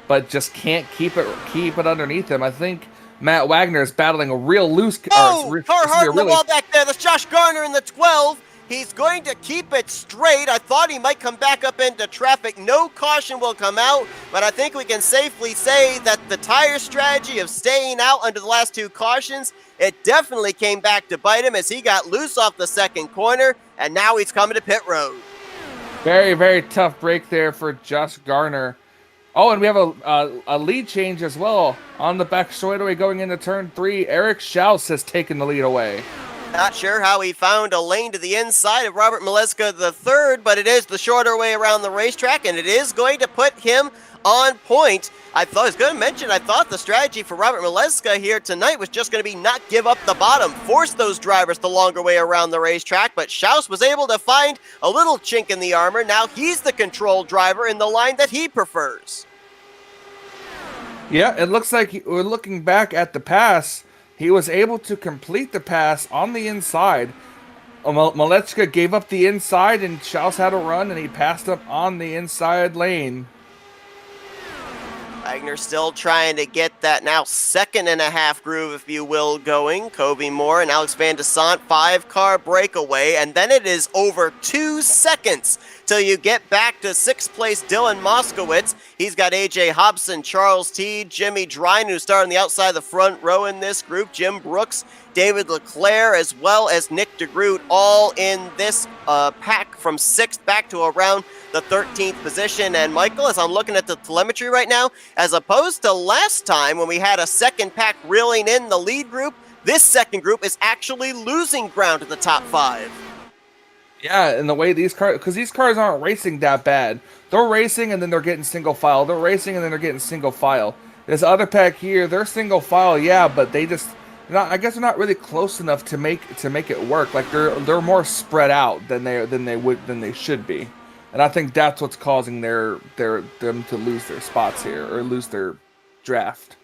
but just can't keep it underneath him. I think Matt Wagner is battling a real loose... Oh, hard on the wall back there. That's Josh Garner in the 12. He's going to keep it straight. I thought he might come back up into traffic. No caution will come out, but I think we can safely say that the tire strategy of staying out under the last 2 cautions, it definitely came back to bite him as he got loose off the second corner, and now he's coming to pit road. Very, very tough break there for Josh Garner. Oh, and we have a lead change as well on the back straightaway going into turn 3. Eric Shouse has taken the lead away. Not sure how he found a lane to the inside of Robert Moleska III, but it is the shorter way around the racetrack, and it is going to put him on point. I was going to mention, I thought the strategy for Robert Moleska here tonight was just going to be not give up the bottom, force those drivers the longer way around the racetrack, but Shouse was able to find a little chink in the armor. Now he's the control driver in the line that he prefers. Yeah, it looks like we're looking back at the pass. He was able to complete the pass on the inside. Moleska gave up the inside, and Shouse had a run, and he passed up on the inside lane. Wagner still trying to get that now 2.5 groove, if you will, going. Kobe Moore and Alex Van de Son, 5-car breakaway, and then it is over 2 seconds till you get back to 6th place Dylan Moskowitz. He's got AJ Hobson, Charles Teed, Jimmy Dryden, who started on the outside of the front row in this group, Jim Brooks, David Leclerc, as well as Nick Degroot, all in this pack from 6th back to around the 13th position. And Michael, as I'm looking at the telemetry right now, as opposed to last time when we had a second pack reeling in the lead group, this second group is actually losing ground to the top 5. Yeah, and the way these cars, because these cars aren't racing that bad. They're racing and then they're getting single file. They're racing and then they're getting single file. This other pack here, they're single file, yeah, but they I guess they're not really close enough to make it work. Like they're more spread out than they should be, and I think that's what's causing them to lose their spots here or lose their draft.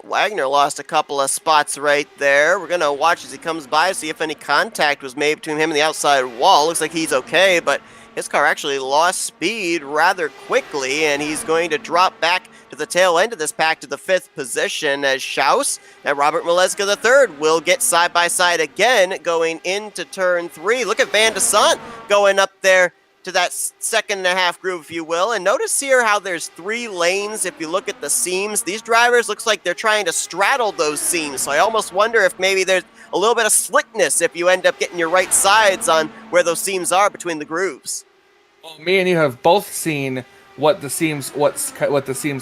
Wagner lost a couple of spots right there. We're going to watch as he comes by, see if any contact was made between him and the outside wall. Looks like he's okay, but his car actually lost speed rather quickly, and he's going to drop back to the tail end of this pack to the 5th position as Shouse and Robert Moleska III will get side by side again going into turn 3. Look at Van de Sant going up there to that second and a half groove, if you will. And notice here how there's 3 lanes. If you look at the seams, these drivers looks like they're trying to straddle those seams. So I almost wonder if maybe there's a little bit of slickness if you end up getting your right sides on where those seams are between the grooves. Well, me and you have both seen what the seams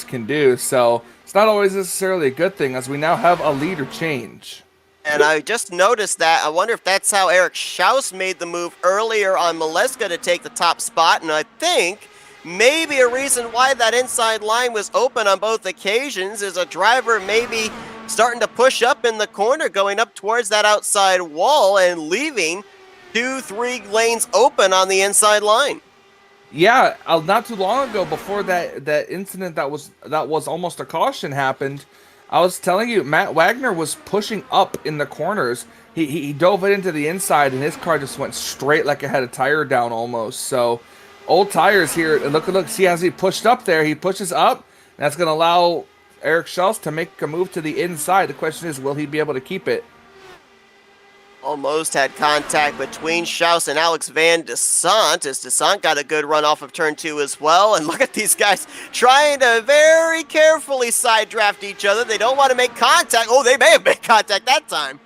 can do. So it's not always necessarily a good thing, as we now have a leader change. And I just noticed that. I wonder if that's how Eric Shouse made the move earlier on Moleska to take the top spot. And I think maybe a reason why that inside line was open on both occasions is a driver maybe starting to push up in the corner, going up towards that outside wall and leaving 2-3 lanes open on the inside line. Yeah, not too long ago, before that incident that was almost a caution happened, I was telling you, Matt Wagner was pushing up in the corners. He dove it into the inside, and his car just went straight like it had a tire down almost. So, old tires here. Look, see as he pushed up there, he pushes up, and that's going to allow Eric Shouse to make a move to the inside. The question is, will he be able to keep it? Almost had contact between Shouse and Alex Van de Sant, as de Sant got a good run off of turn 2 as well. And look at these guys trying to very carefully side draft each other. They don't want to make contact. Oh, they may have made contact that time.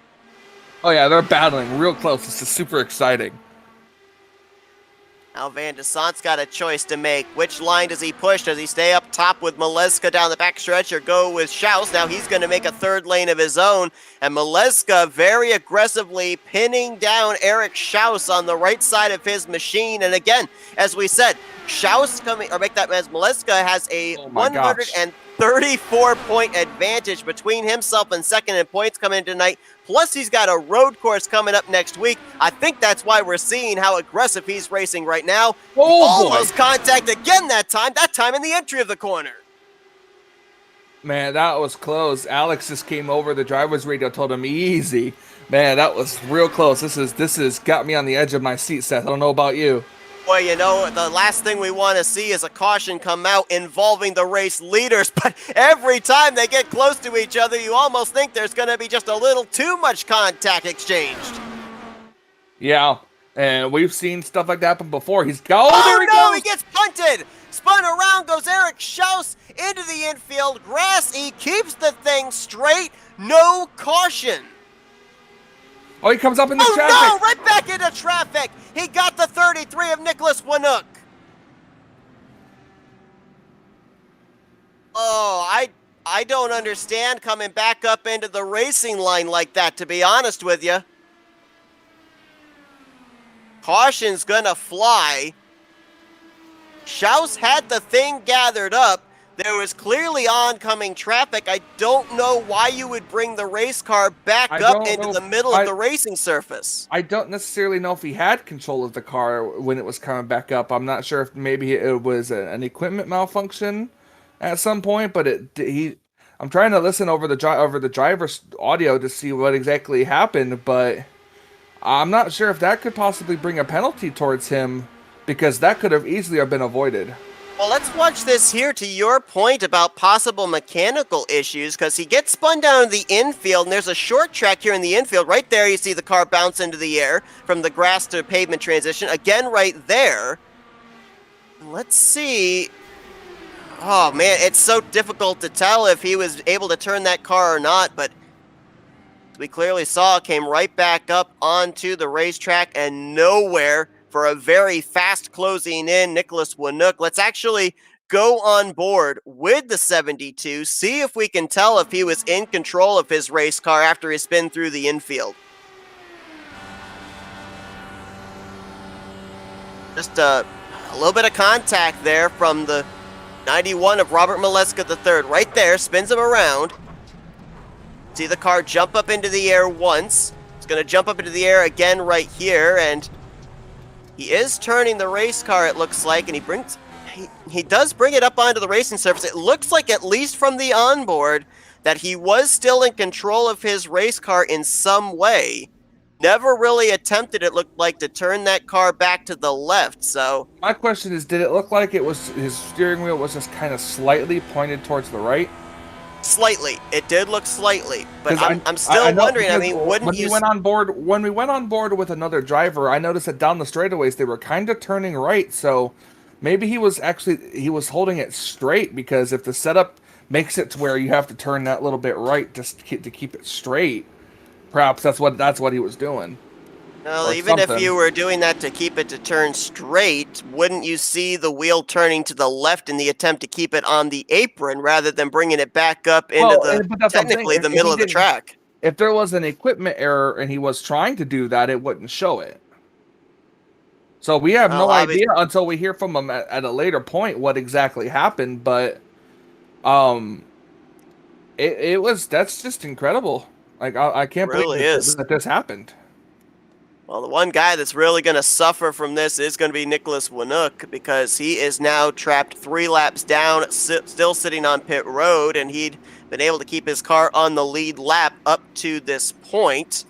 Oh yeah, they're battling real close. This is super exciting. Now Van de Sant's got a choice to make. Which line does he push? Does he stay up top with Moleska down the backstretch or go with Shouse? Now he's going to make a 3rd lane of his own. And Moleska very aggressively pinning down Eric Shouse on the right side of his machine. And again, as we said, Shouse coming, or make that as Moleska has a 134-point advantage between himself and second in points coming in tonight. Plus, he's got a road course coming up next week. I think that's why we're seeing how aggressive he's racing right now. Almost contact again that time in the entry of the corner. Man, that was close. Alex just came over the driver's radio, told him easy. Man, that was real close. This is got me on the edge of my seat, Seth. I don't know about you. Well, you know, the last thing we want to see is a caution come out involving the race leaders, but every time they get close to each other, you almost think there's going to be just a little too much contact exchanged. Yeah, and we've seen stuff like that happen before. There he gets punted! Spun around goes Eric Shouse into the infield. Grass, he keeps the thing straight, no caution. Oh, he comes up in the traffic. Oh, no, right back into traffic. He got the 33 of Nicholas Winook. Oh, I don't understand coming back up into the racing line like that, to be honest with you. Caution's gonna fly. Shouse had the thing gathered up. There was clearly oncoming traffic. I don't know why you would bring the race car back up into the middle of the racing surface. I don't necessarily know if he had control of the car when it was coming back up. I'm not sure if maybe it was an equipment malfunction at some point, but I'm trying to listen over the driver's audio to see what exactly happened, but I'm not sure if that could possibly bring a penalty towards him, because that could have easily been avoided. Well, let's watch this here to your point about possible mechanical issues, because he gets spun down in the infield, and there's a short track here in the infield. Right there, you see the car bounce into the air from the grass to pavement transition. Again, right there. Let's see. Oh, man, it's so difficult to tell if he was able to turn that car or not, but we clearly saw it came right back up onto the racetrack and nowhere for a very fast closing in Nicholas Winook. Let's actually go on board with the 72, see if we can tell if he was in control of his race car after he spin through the infield. Just a little bit of contact there from the 91 of Robert Moleska III. Right there, spins him around. See the car jump up into the air once. It's going to jump up into the air again right here, and he is turning the race car, it looks like, and he does bring it up onto the racing surface. It looks like, at least from the onboard, that he was still in control of his race car in some way. Never really attempted, it looked like, to turn that car back to the left, so... My question is, did it look like it was his steering wheel was just kind of slightly pointed towards the right? Slightly. It did look slightly, but I'm still wondering, I mean, wouldn't you... When we went on board with another driver, I noticed that down the straightaways, they were kind of turning right, so maybe he was holding it straight, because if the setup makes it to where you have to turn that little bit right just to keep it straight, perhaps that's what he was doing. Well, even if you were doing that to keep it to turn straight, wouldn't you see the wheel turning to the left in the attempt to keep it on the apron rather than bringing it back up into technically the middle of the track? If there was an equipment error and he was trying to do that, it wouldn't show it. So we have no idea until we hear from him at a later point what exactly happened, but that's just incredible. Like, I can't believe that this happened. Well, the one guy that's really going to suffer from this is going to be Nicholas Winook, because he is now trapped 3 laps down, still sitting on pit road, and he'd been able to keep his car on the lead lap up to this point.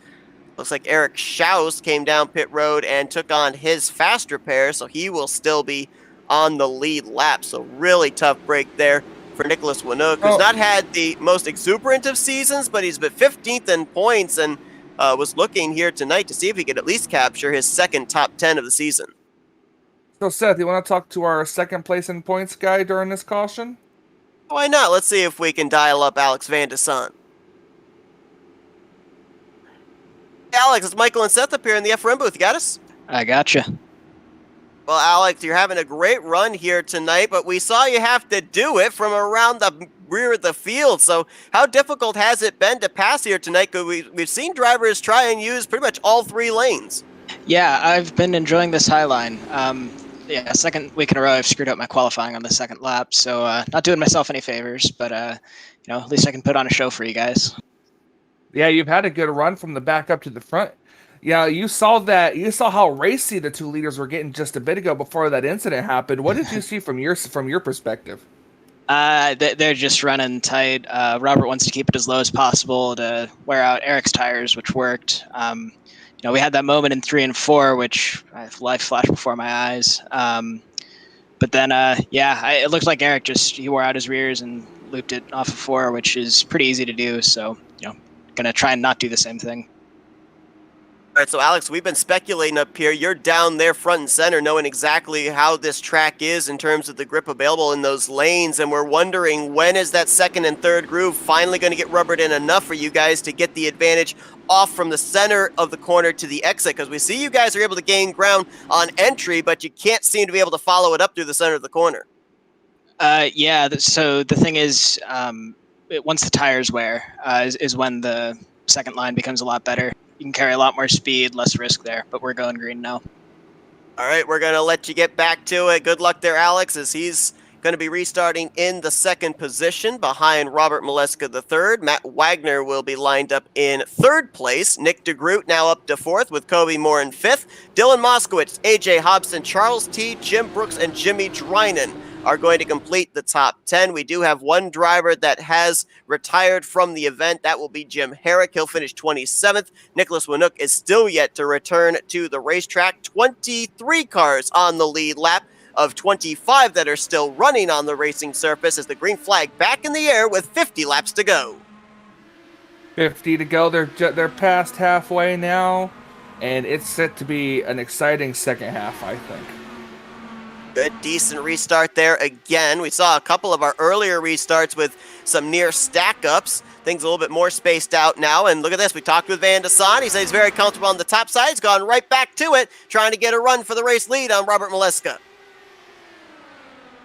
Looks like Eric Shouse came down pit road and took on his fast repair, so he will still be on the lead lap. So really tough break there for Nicholas Winook, who's not had the most exuberant of seasons, but he's been 15th in points and was looking here tonight to see if he could at least capture his second top 10 of the season. So, Seth, you want to talk to our second place in points guy during this caution? Why not? Let's see if we can dial up Alex Van de Son. Alex, it's Michael and Seth up here in the FRM booth. You got us? I gotcha. Well, Alex, you're having a great run here tonight, but we saw you have to do it from around the rear of the field. So how difficult has it been to pass here tonight? Because we've seen drivers try and use pretty much all 3 lanes. Yeah, I've been enjoying this high line. Second week in a row, I've screwed up my qualifying on the second lap. So not doing myself any favors, but at least I can put on a show for you guys. Yeah, you've had a good run from the back up to the front. Yeah, you saw how racy the 2 leaders were getting just a bit ago before that incident happened. What did you see from your perspective? They're just running tight. Robert wants to keep it as low as possible to wear out Eric's tires, which worked. We had that moment in 3 and 4, which life flashed before my eyes. But then, it looked like Eric he wore out his rears and looped it off of 4, which is pretty easy to do. So, gonna try and not do the same thing. All right, so Alex, we've been speculating up here. You're down there front and center knowing exactly how this track is in terms of the grip available in those lanes, and we're wondering, when is that second and third groove finally going to get rubbered in enough for you guys to get the advantage off from the center of the corner to the exit? Because we see you guys are able to gain ground on entry, but you can't seem to be able to follow it up through the center of the corner. So the thing is, once the tires wear is when the second line becomes a lot better. You can carry a lot more speed, less risk there, but we're going green now. All right, we're going to let you get back to it. Good luck there, Alex, as he's going to be restarting in the second position behind Robert Moleska III. Matt Wagner will be lined up in 3rd place. Nick Degroot now up to 4th with Kobe Moore in 5th. Dylan Moskowitz, AJ Hobson, Charles T., Jim Brooks, and Jimmy Drynan are going to complete the top 10. We do have one driver that has retired from the event. That will be Jim Herrick. He'll finish 27th. Nicholas Winook is still yet to return to the racetrack. 23 cars on the lead lap of 25 that are still running on the racing surface as the green flag back in the air with 50 laps to go. 50 to go. They're past halfway now, and it's set to be an exciting second half, I think. Good, decent restart there again. We saw a couple of our earlier restarts with some near stack-ups. Things a little bit more spaced out now. And look at this. We talked with Van de Son. He said he's very comfortable on the top side. He's gone right back to it, trying to get a run for the race lead on Robert Moleska.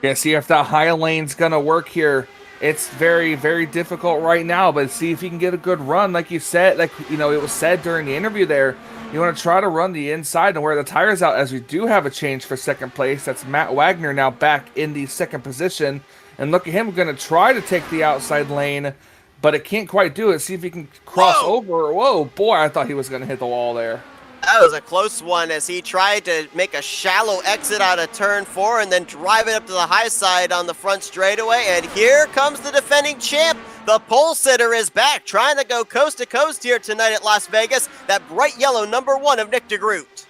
Yeah, see if that high lane's going to work here. It's very, very difficult right now, but see if you can get a good run. Like you said, it was said during the interview there, you want to try to run the inside and wear the tires out, as we do have a change for second place. That's Matt Wagner now back in the second position. And look at him going to try to take the outside lane, but it can't quite do it. See if he can cross over. Whoa, boy, I thought he was going to hit the wall there. That was a close one as he tried to make a shallow exit out of turn 4 and then drive it up to the high side on the front straightaway. And here comes the defending champ. The pole sitter is back, trying to go coast to coast here tonight at Las Vegas. That bright yellow number 1 of Nick Degroot.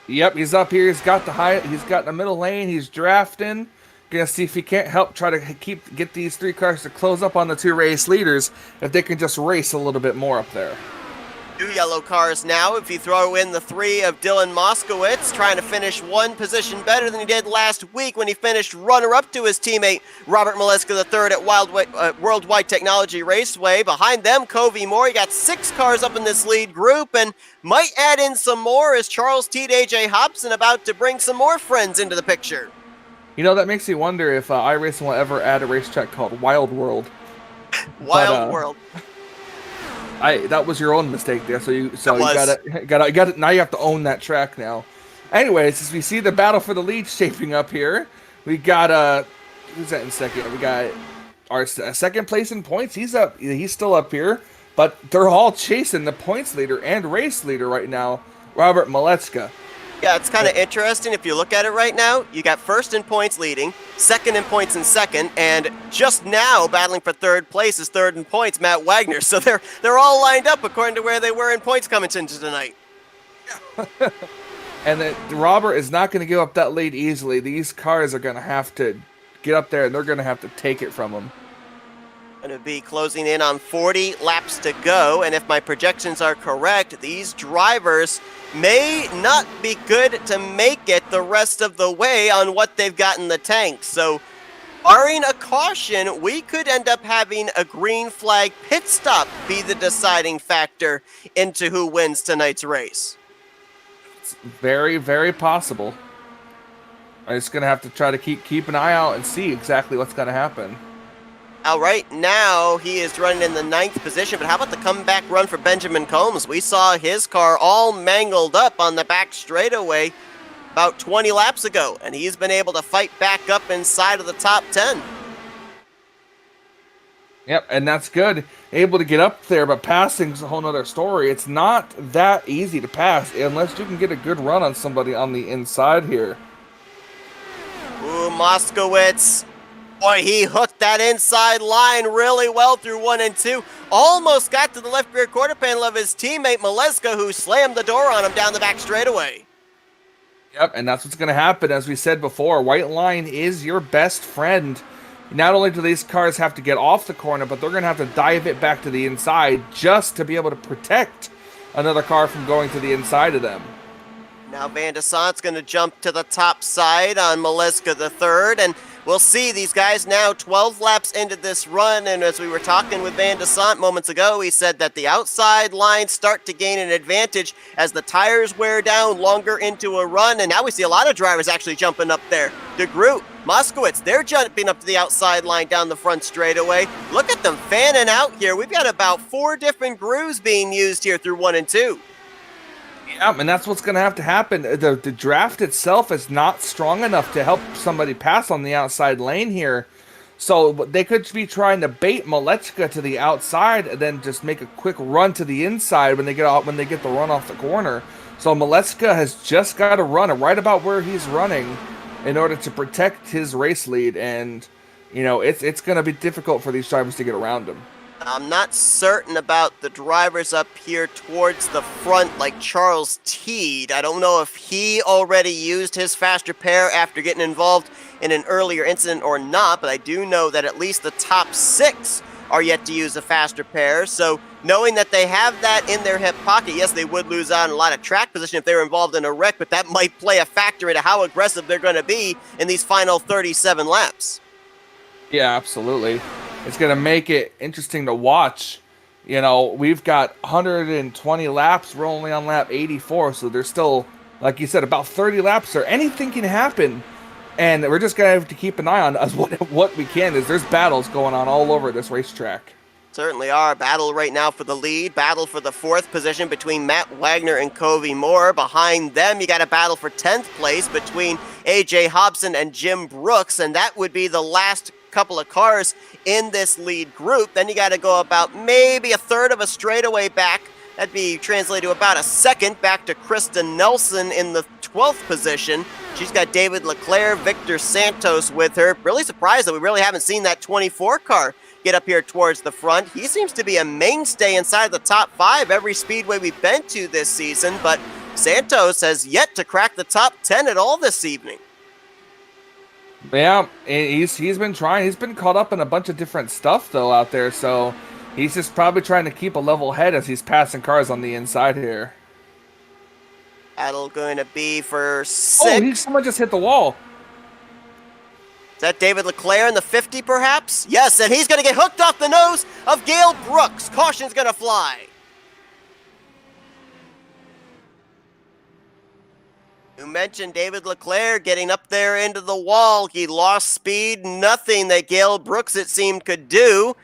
Yep, he's up here. He's got the middle lane. He's drafting. Gonna see if he can't help try to get these 3 cars to close up on the 2 race leaders. If they can just race a little bit more up there. 2 yellow cars now. If you throw in the 3 of Dylan Moskowitz, trying to finish 1 position better than he did last week when he finished runner-up to his teammate Robert Moleska III at Worldwide Technology Raceway. Behind them, Covey Moore. You got 6 cars up in this lead group, and might add in some more as Charles T. AJ Hobson about to bring some more friends into the picture. You know, that makes me wonder if iRacing will ever add a racetrack called Wild World. Wild World. That was your own mistake there. So you gotta now you have to own that track now. Anyways, as we see the battle for the lead shaping up here, we got who's that in second? We got our second place in points. He's still up here, but they're all chasing the points leader and race leader right now, Robert Moleska. Yeah, it's kind of interesting if you look at it right now. You got first in points leading, second in points in second, and just now battling for third place is third in points, Matt Wagner. So they're all lined up according to where they were in points coming into tonight. And Robert is not going to give up that lead easily. These cars are going to have to get up there, and they're going to have to take it from him. Going to be closing in on 40 laps to go, and if my projections are correct, these drivers may not be good to make it the rest of the way on what they've got in the tank. So, barring a caution, we could end up having a green flag pit stop be the deciding factor into who wins tonight's race. It's very, very possible. I'm just going to have to try to keep an eye out and see exactly what's going to happen. Now, right now, he is running in the 9th position, but how about the comeback run for Benjamin Combs? We saw his car all mangled up on the back straightaway about 20 laps ago, and he's been able to fight back up inside of the top 10. Yep, and that's good. Able to get up there, but passing's a whole nother story. It's not that easy to pass unless you can get a good run on somebody on the inside here. Ooh, Moskowitz. Boy, he hooked that inside line really well through 1 and 2. Almost got to the left rear quarter panel of his teammate Moleska, who slammed the door on him down the back straightaway. Yep, and that's what's going to happen. As we said before, white line is your best friend. Not only do these cars have to get off the corner, but they're going to have to dive it back to the inside just to be able to protect another car from going to the inside of them. Now Van de Sant's going to jump to the top side on Moleska III, and we'll see these guys now 12 laps into this run, and as we were talking with Van de Sant moments ago, he said that the outside lines start to gain an advantage as the tires wear down longer into a run, and now we see a lot of drivers actually jumping up there. Degroot, Moskowitz, they're jumping up to the outside line down the front straightaway. Look at them fanning out here. We've got about 4 different grooves being used here through 1 and 2. Yeah, and that's what's going to have to happen. The draft itself is not strong enough to help somebody pass on the outside lane here. So they could be trying to bait Moleska to the outside and then just make a quick run to the inside when they get the run off the corner. So Moleska has just got to run right about where he's running in order to protect his race lead. And, you know, it's going to be difficult for these drivers to get around him. I'm not certain about the drivers up here towards the front like Charles Teed. I don't know if he already used his faster pair after getting involved in an earlier incident or not, but I do know that at least the top 6 are yet to use a faster pair. So knowing that they have that in their hip pocket, yes, they would lose out on a lot of track position if they were involved in a wreck, but that might play a factor into how aggressive they're going to be in these final 37 laps. Yeah, absolutely. It's going to make it interesting to watch. You know, we've got 120 laps. We're only on lap 84, so there's still, like you said, about 30 laps there. Anything can happen, and we're just going to have to keep an eye on us. What we can is there's battles going on all over this racetrack. Certainly are. Battle right now for the lead. Battle for the 4th position between Matt Wagner and Covey Moore. Behind them, you got a battle for 10th place between AJ Hobson and Jim Brooks, and that would be the last couple of cars in this lead group. Then you got to go about maybe a third of a straightaway back. That'd be translated to about a second back to Krista Nelson in the 12th position. She's got David Leclerc, Victor Santos with her. Really surprised that we really haven't seen that 24 car get up here towards the front. He seems to be a mainstay inside the top 5 every speedway we've been to this season, but Santos has yet to crack the top 10 at all this evening. Yeah, he's been trying. He's been caught up in a bunch of different stuff, though, out there, so he's just probably trying to keep a level head as he's passing cars on the inside here. Battle going to be for 6. Oh, someone just hit the wall. Is that David Leclerc in the 50, perhaps? Yes, and he's going to get hooked off the nose of Gale Brooks. Caution's going to fly. You mentioned David Leclerc getting up there into the wall. He lost speed. Nothing that Gale Brooks, it seemed, could do.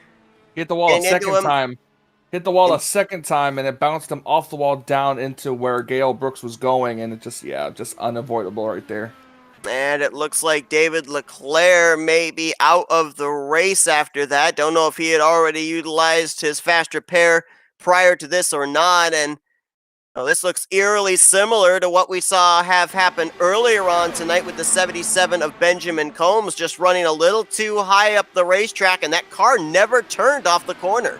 Hit the wall a second time. Hit the wall a second time, and it bounced him off the wall down into where Gale Brooks was going, and it just unavoidable right there. And it looks like David Leclerc may be out of the race after that. Don't know if he had already utilized his fast repair prior to this or not, and this looks eerily similar to what we saw have happened earlier on tonight with the 77 of Benjamin Combs, just running a little too high up the racetrack, and that car never turned off the corner.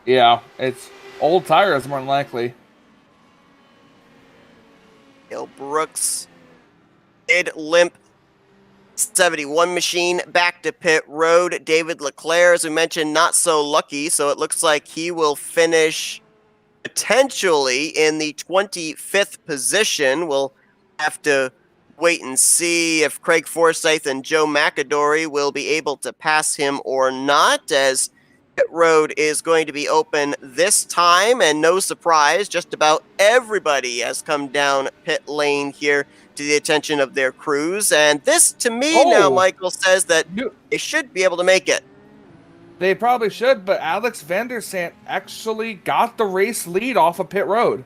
Yeah, it's old tires more than likely. Gale Brooks did limp 71 machine back to pit road. David Leclerc, as we mentioned, not so lucky, so it looks like he will finish potentially in the 25th position. We'll have to wait and see if Craig Forsyth and Joe McAdory will be able to pass him or not, as pit road is going to be open this time, and no surprise, just about everybody has come down pit lane here to the attention of their crews, and this to me now, Michael, says that they should be able to make it. They probably should, but Alex Vandersant actually got the race lead off of pit road.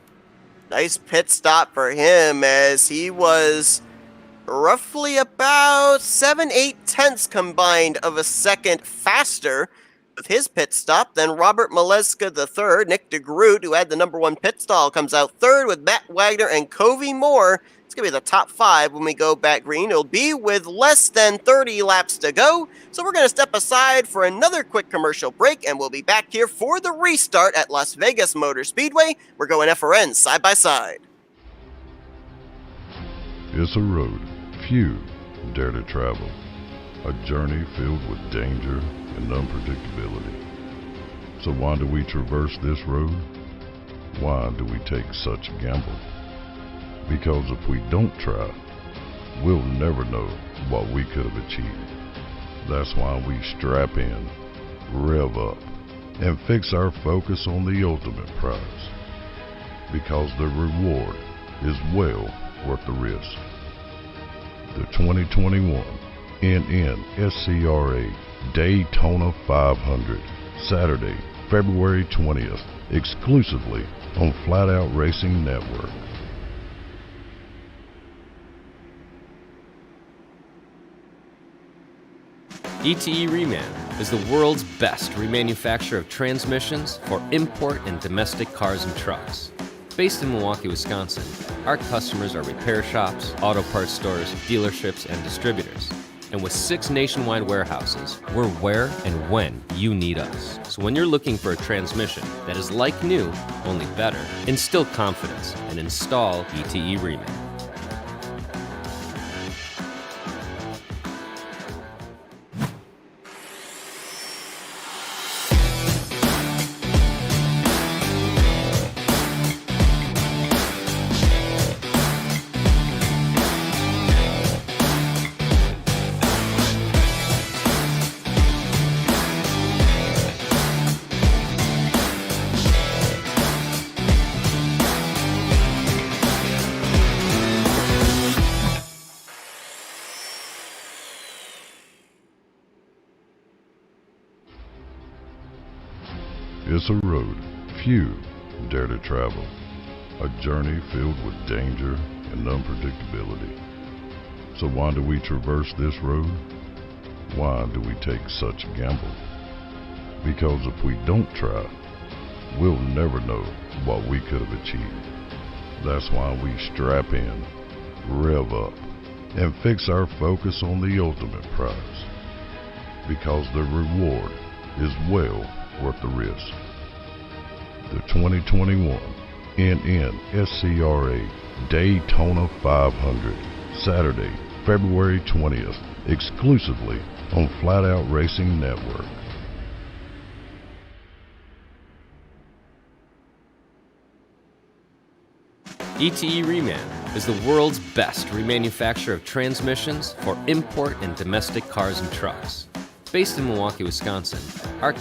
Nice pit stop for him, as he was roughly about 7/8 tenths combined of a second faster with his pit stop than Robert Moleska III. Nick Degroot, who had the number 1 pit stall, comes out third with Matt Wagner and Covey Moore. It's going to be the top 5 when we go back green. It'll be with less than 30 laps to go. So we're going to step aside for another quick commercial break, and we'll be back here for the restart at Las Vegas Motor Speedway. We're going FRN side by side. It's a road few dare to travel, a journey filled with danger and unpredictability. So why do we traverse this road? Why do we take such a gamble? Because if we don't try, we'll never know what we could have achieved. That's why we strap in, rev up, and fix our focus on the ultimate prize. Because the reward is well worth the risk. The 2021 Nn Scr Daytona 500, Saturday, February 20th, exclusively on Flatout Racing Network. ETE Reman is the world's best remanufacturer of transmissions for import and domestic cars and trucks. Based in Milwaukee, Wisconsin, our customers are repair shops, auto parts stores, dealerships, and distributors. And with 6 nationwide warehouses, we're where and when you need us. So when you're looking for a transmission that is like new, only better, instill confidence and install ETE Reman. It's a road few dare to travel, a journey filled with danger and unpredictability. So why do we traverse this road? Why do we take such a gamble? Because if we don't try, we'll never know what we could have achieved. That's why we strap in, rev up, and fix our focus on the ultimate prize. Because the reward is well worth the risk. The 2021 Nn Scr Daytona 500, Saturday, February 20th, exclusively on Flatout Racing Network. ETE Reman is the world's best remanufacturer of transmissions for import and domestic cars and trucks. Based in Milwaukee, Wisconsin, our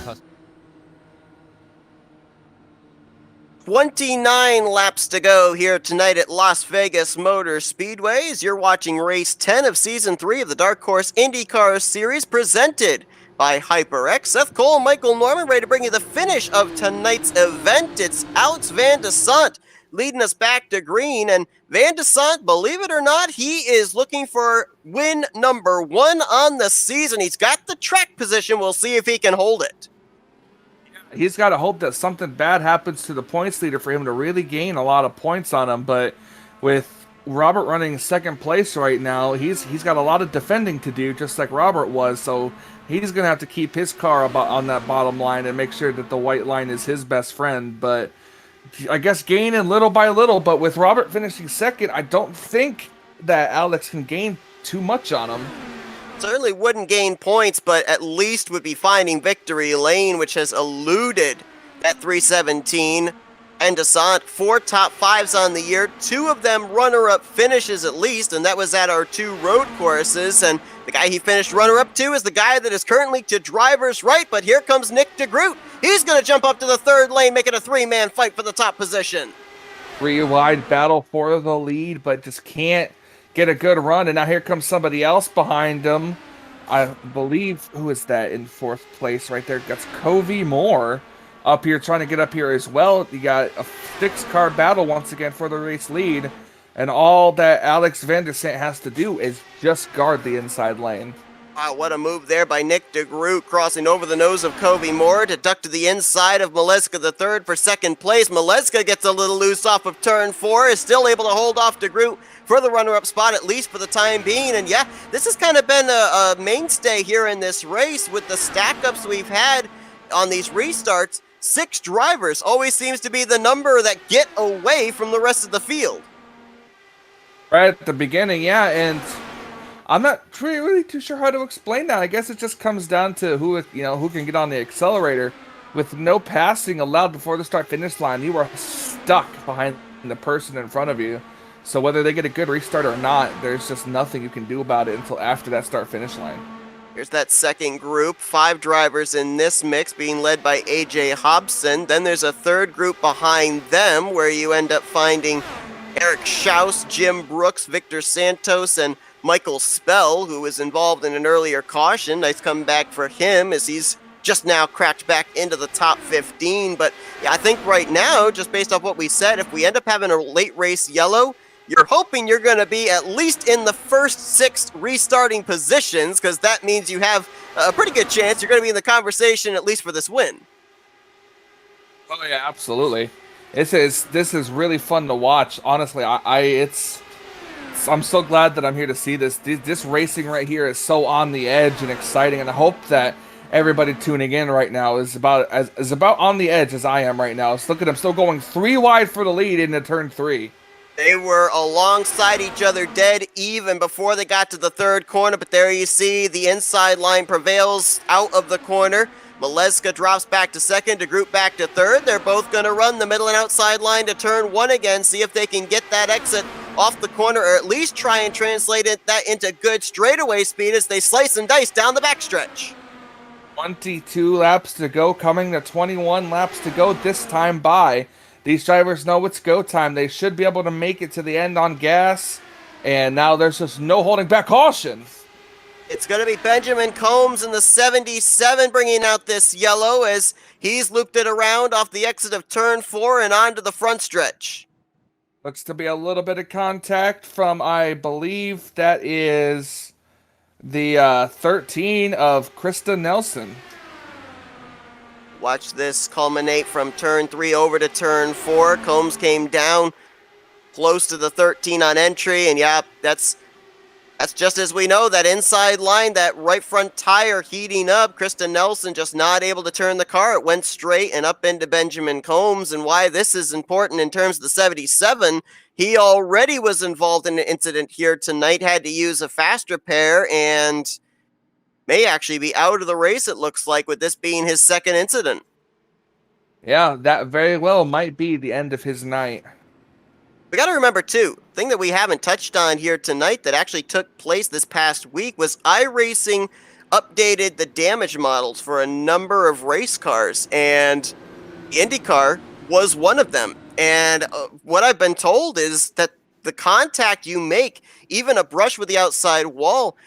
29 laps to go here tonight at Las Vegas Motor Speedway as you're watching race 10 of season 3 of the Dark Horse IndyCar Series presented by HyperX. Seth Cole, Michael Norman, ready to bring you the finish of tonight's event. It's Alex Van de Sant leading us back to green, and Van de Sant, believe it or not, he is looking for win number 1 on the season. He's got the track position. We'll see if he can hold it. He's got to hope that something bad happens to the points leader for him to really gain a lot of points on him. But with Robert running second place right now, he's got a lot of defending to do, just like Robert was. So he's going to have to keep his car on that bottom line and make sure that the white line is his best friend. But I guess gaining little by little. But with Robert finishing second, I don't think that Alex can gain too much on him. Certainly wouldn't gain points, but at least would be finding victory lane, which has eluded that 317. And DeSant, 4 top 5s on the year, 2 of them runner-up finishes at least, and that was at our 2 road courses. And the guy he finished runner-up to is the guy that is currently to driver's right, but here comes Nick Degroot. He's going to jump up to the 3rd lane, making a 3-man fight for the top position. 3-wide battle for the lead, but just can't get a good run, and now here comes somebody else behind him. I believe, who is that in 4th place right there? That's Covey Moore up here trying to get up here as well. You got a 6-car battle once again for the race lead, and all that Alex Van der Sant has to do is just guard the inside lane. Wow, what a move there by Nick Degroot, crossing over the nose of Covey Moore to duck to the inside of Moleska III for 2nd place. Moleska gets a little loose off of turn 4, is still able to hold off Degroot for the runner-up spot, at least for the time being. And yeah, this has kind of been a mainstay here in this race with the stack-ups we've had on these restarts. 6 drivers always seems to be the number that get away from the rest of the field. Right at the beginning, yeah, and I'm not really too sure how to explain that. I guess it just comes down to who can get on the accelerator. With no passing allowed before the start-finish line, you are stuck behind the person in front of you. So whether they get a good restart or not, there's just nothing you can do about it until after that start-finish line. Here's that second group, 5 drivers in this mix being led by AJ Hobson. Then there's a 3rd group behind them where you end up finding Eric Shouse, Jim Brooks, Victor Santos, and Michael Spell, who was involved in an earlier caution. Nice comeback for him as he's just now cracked back into the top 15. But yeah, I think right now, just based off what we said, if we end up having a late race yellow, you're hoping you're going to be at least in the first 6 restarting positions, because that means you have a pretty good chance you're going to be in the conversation at least for this win. Oh yeah, absolutely. This is really fun to watch. Honestly, I'm so glad that I'm here to see this. This racing right here is so on the edge and exciting, and I hope that everybody tuning in right now is about on the edge as I am right now. So look at them, still going 3 wide for the lead into turn 3. They were alongside each other dead even before they got to the 3rd corner, but there you see the inside line prevails out of the corner. Moleska drops back to 2nd, Degroot back to 3rd. They're both going to run the middle and outside line to turn 1 again, see if they can get that exit off the corner, or at least try and translate that into good straightaway speed as they slice and dice down the backstretch. 22 laps to go, coming to 21 laps to go this time by. These drivers know it's go time. They should be able to make it to the end on gas. And now there's just no holding back. Caution. It's going to be Benjamin Combs in the 77 bringing out this yellow as he's looped it around off the exit of turn 4 and onto the front stretch. Looks to be a little bit of contact from, I believe that is the 13 of Krista Nelson. Watch this culminate from turn 3 over to turn 4. Combs came down close to the 13 on entry, and yeah, that's just as we know, that inside line, that right front tire heating up. Krista Nelson just not able to turn the car. It went straight and up into Benjamin Combs, and why this is important in terms of the 77, he already was involved in an incident here tonight, had to use a fast repair, and may actually be out of the race, it looks like, with this being his second incident. Yeah, that very well might be the end of his night. We got to remember, too, thing that we haven't touched on here tonight that actually took place this past week was iRacing updated the damage models for a number of race cars, and the IndyCar was one of them. And what I've been told is that the contact you make, even a brush with the outside wall,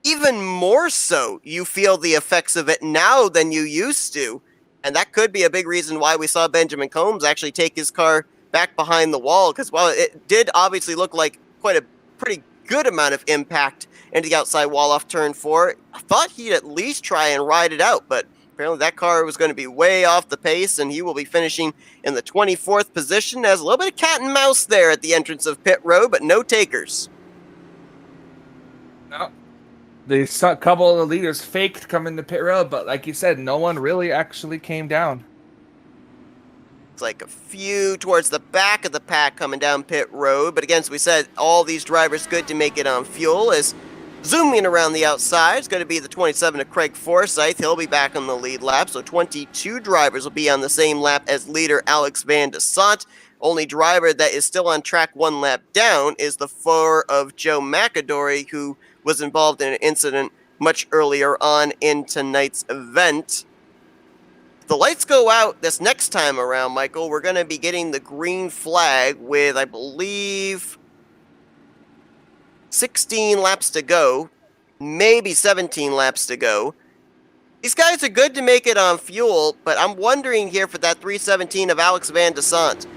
even more so you feel the effects of it now than you used to. And that could be a big reason why we saw Benjamin Combs actually take his car back behind the wall, because while it did obviously look like quite a pretty good amount of impact into the outside wall off turn 4, I thought he'd at least try and ride it out, but apparently that car was going to be way off the pace, and he will be finishing in the 24th position. Has a little bit of cat and mouse there at the entrance of pit road, but no takers. No. The couple of the leaders faked coming to pit road, but like you said, no one really actually came down. It's like a few towards the back of the pack coming down pit road, but again, as we said, all these drivers good to make it on fuel. As zooming around the outside, it's going to be the 27 of Craig Forsyth. He'll be back on the lead lap, so 22 drivers will be on the same lap as leader Alex Van de Sant. Only driver that is still on track one lap down is the 4 of Joe McAdory, who was involved in an incident much earlier on in tonight's event. The lights go out this next time around, Michael. We're going to be getting the green flag with, I believe, 16 laps to go, maybe 17 laps to go. These guys are good to make it on fuel, but I'm wondering here for that 317 of Alex Van de Sant.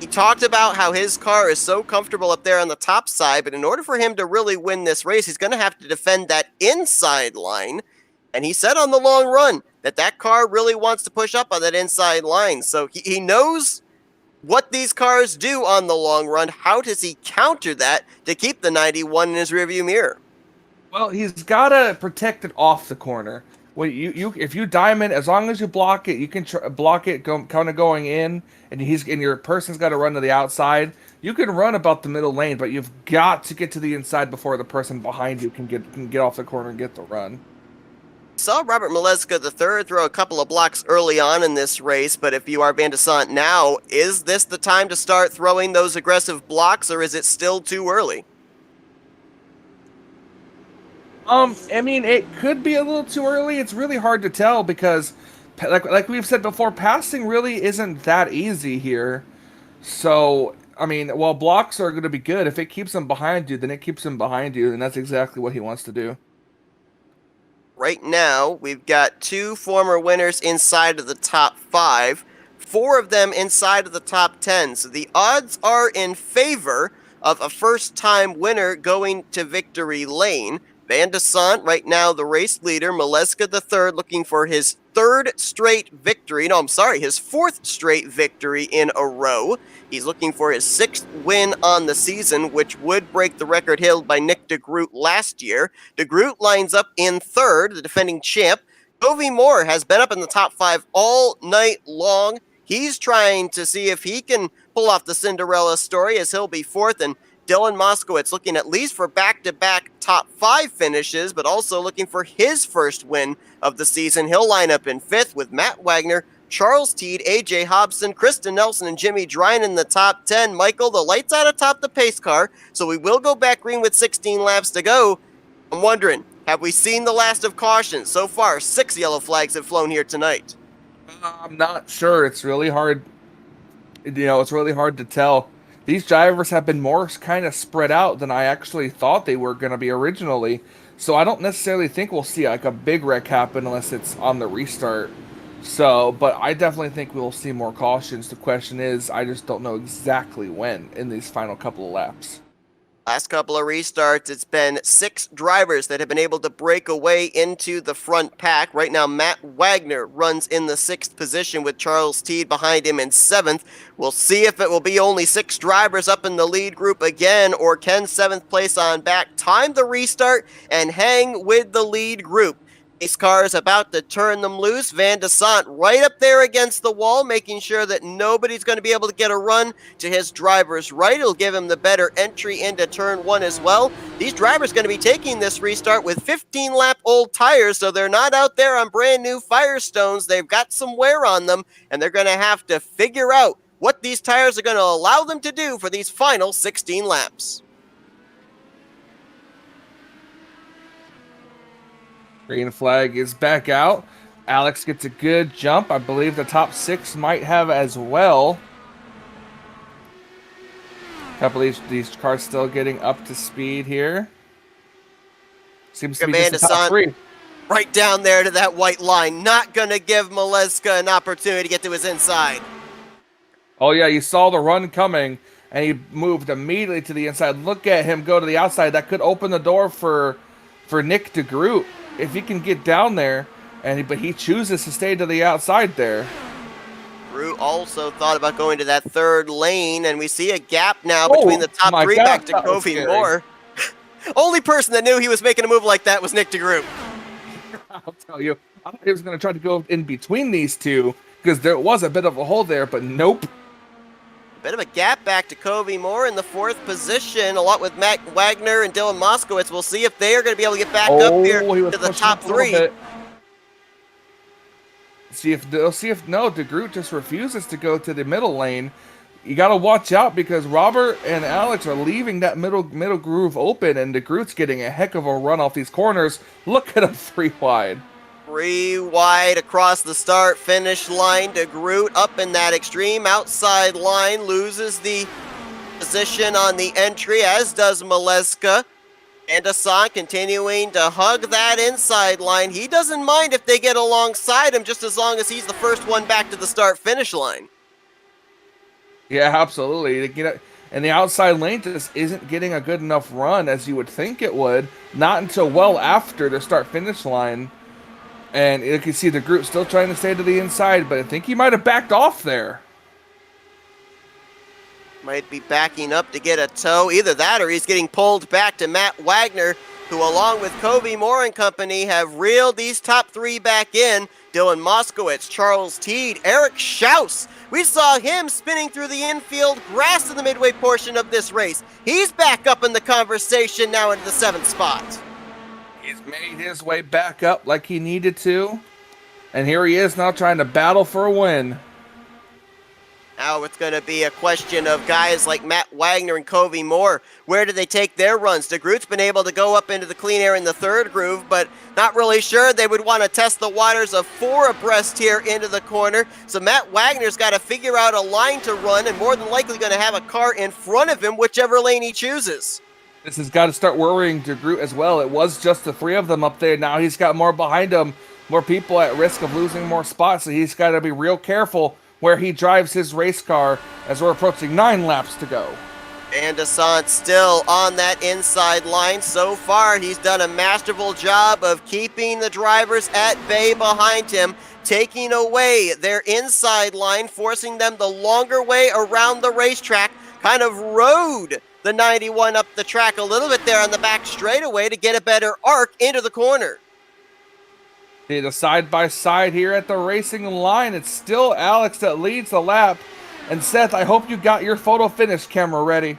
He talked about how his car is so comfortable up there on the top side, but in order for him to really win this race, he's going to have to defend that inside line. And he said on the long run that car really wants to push up on that inside line. So he knows what these cars do on the long run. How does he counter that to keep the 91 in his rearview mirror? Well, he's got to protect it off the corner. Well, if you diamond, as long as you block it, you can block it kind of going in, and your person's got to run to the outside. You can run about the middle lane, but you've got to get to the inside before the person behind you can get off the corner and get the run. Saw Robert Moleska III throw a couple of blocks early on in this race, but if you are Van de Sant now, is this the time to start throwing those aggressive blocks, or is it still too early? I mean, it could be a little too early. It's really hard to tell because, like we've said before, passing really isn't that easy here. So, I mean, while blocks are going to be good, if it keeps them behind you, then it keeps them behind you, and that's exactly what he wants to do. Right now, we've got 2 former winners inside of the top 5, 4 of them inside of the top 10. So the odds are in favor of a first-time winner going to victory lane. Van de Sant, right now the race leader, Moleska III, looking for his his 4th straight victory in a row. He's looking for his 6th win on the season, which would break the record held by Nick Degroot last year. Degroot lines up in 3rd, the defending champ. Covey Moore has been up in the top 5 all night long. He's trying to see if he can pull off the Cinderella story, as he'll be 4th, and Dylan Moskowitz looking at least for back-to-back top 5 finishes, but also looking for his first win of the season. He'll line up in 5th with Matt Wagner, Charles Teed, AJ Hobson, Krista Nelson, and Jimmy Drine in the top 10. Michael, the lights out atop the pace car, so we will go back green with 16 laps to go. I'm wondering, have we seen the last of caution? So far, 6 yellow flags have flown here tonight. I'm not sure. It's really hard. It's really hard to tell. These drivers have been more kind of spread out than I actually thought they were going to be originally. So I don't necessarily think we'll see like a big wreck happen unless it's on the restart. So, but I definitely think we'll see more cautions. The question is, I just don't know exactly when in these final couple of laps. Last couple of restarts, it's been 6 drivers that have been able to break away into the front pack. Right now, Matt Wagner runs in the 6th position with Charles Teed behind him in 7th. We'll see if it will be only 6 drivers up in the lead group again, or can 7th place on back time the restart and hang with the lead group. Pace car is about to turn them loose. Van de Sant right up there against the wall, making sure that nobody's going to be able to get a run to his driver's right. It'll give him the better entry into turn 1 as well. These drivers going to be taking this restart with 15-lap-old tires, so they're not out there on brand new Firestones. They've got some wear on them, and they're going to have to figure out what these tires are going to allow them to do for these final 16 laps. Green flag is back out. Alex gets a good jump. I believe the top 6 might have as well. A couple of these cars still getting up to speed here. Seems to be just the top 3. Right down there to that white line. Not going to give Moleska an opportunity to get to his inside. Oh, yeah, you saw the run coming, and he moved immediately to the inside. Look at him go to the outside. That could open the door for Nick Degroot if he can get down there, but he chooses to stay to the outside there. Degroot also thought about going to that 3rd lane, and we see a gap now between the top 3 back to Covey Moore. Only person that knew he was making a move like that was Nick Degroot. I'll tell you, I thought he was going to try to go in between these two, because there was a bit of a hole there, but nope. Bit of a gap back to Covey Moore in the 4th position, a lot with Matt Wagner and Dylan Moskowitz. We'll see if they are going to be able to get back up here to the top 3. See if Degroot just refuses to go to the middle lane. You got to watch out, because Robert and Alex are leaving that middle groove open, and Degroot's getting a heck of a run off these corners. Look at him 3 wide. 3 wide across the start-finish line. Degroot up in that extreme outside line, loses the position on the entry, as does Moleska. And Asan continuing to hug that inside line. He doesn't mind if they get alongside him, just as long as he's the first one back to the start-finish line. Yeah, absolutely. And the outside lane just isn't getting a good enough run as you would think it would. Not until well after the start-finish line. And you can see the group still trying to stay to the inside, but I think he might have backed off there. Might be backing up to get a tow. Either that or he's getting pulled back to Matt Wagner, who along with Covey Moore and company have reeled these top 3 back in. Dylan Moskowitz, Charles Teed, Eric Shouse. We saw him spinning through the infield grass in the midway portion of this race. He's back up in the conversation now into the 7th spot. He's made his way back up like he needed to. And here he is now trying to battle for a win. Now it's going to be a question of guys like Matt Wagner and Covey Moore. Where do they take their runs? Degroot's been able to go up into the clean air in the 3rd groove, but not really sure they would want to test the waters of 4 abreast here into the corner. So Matt Wagner's got to figure out a line to run, and more than likely going to have a car in front of him, whichever lane he chooses. This has got to start worrying Degroot as well. It was just the 3 of them up there. Now he's got more behind him, more people at risk of losing more spots. So he's got to be real careful where he drives his race car as we're approaching 9 laps to go. And Asant still on that inside line. So far, he's done a masterful job of keeping the drivers at bay behind him, taking away their inside line, forcing them the longer way around the racetrack, kind of rode the 91 up the track a little bit there on the back straightaway to get a better arc into the corner. See the side-by-side here at the racing line. It's still Alex that leads the lap. And Seth, I hope you got your photo finish camera ready.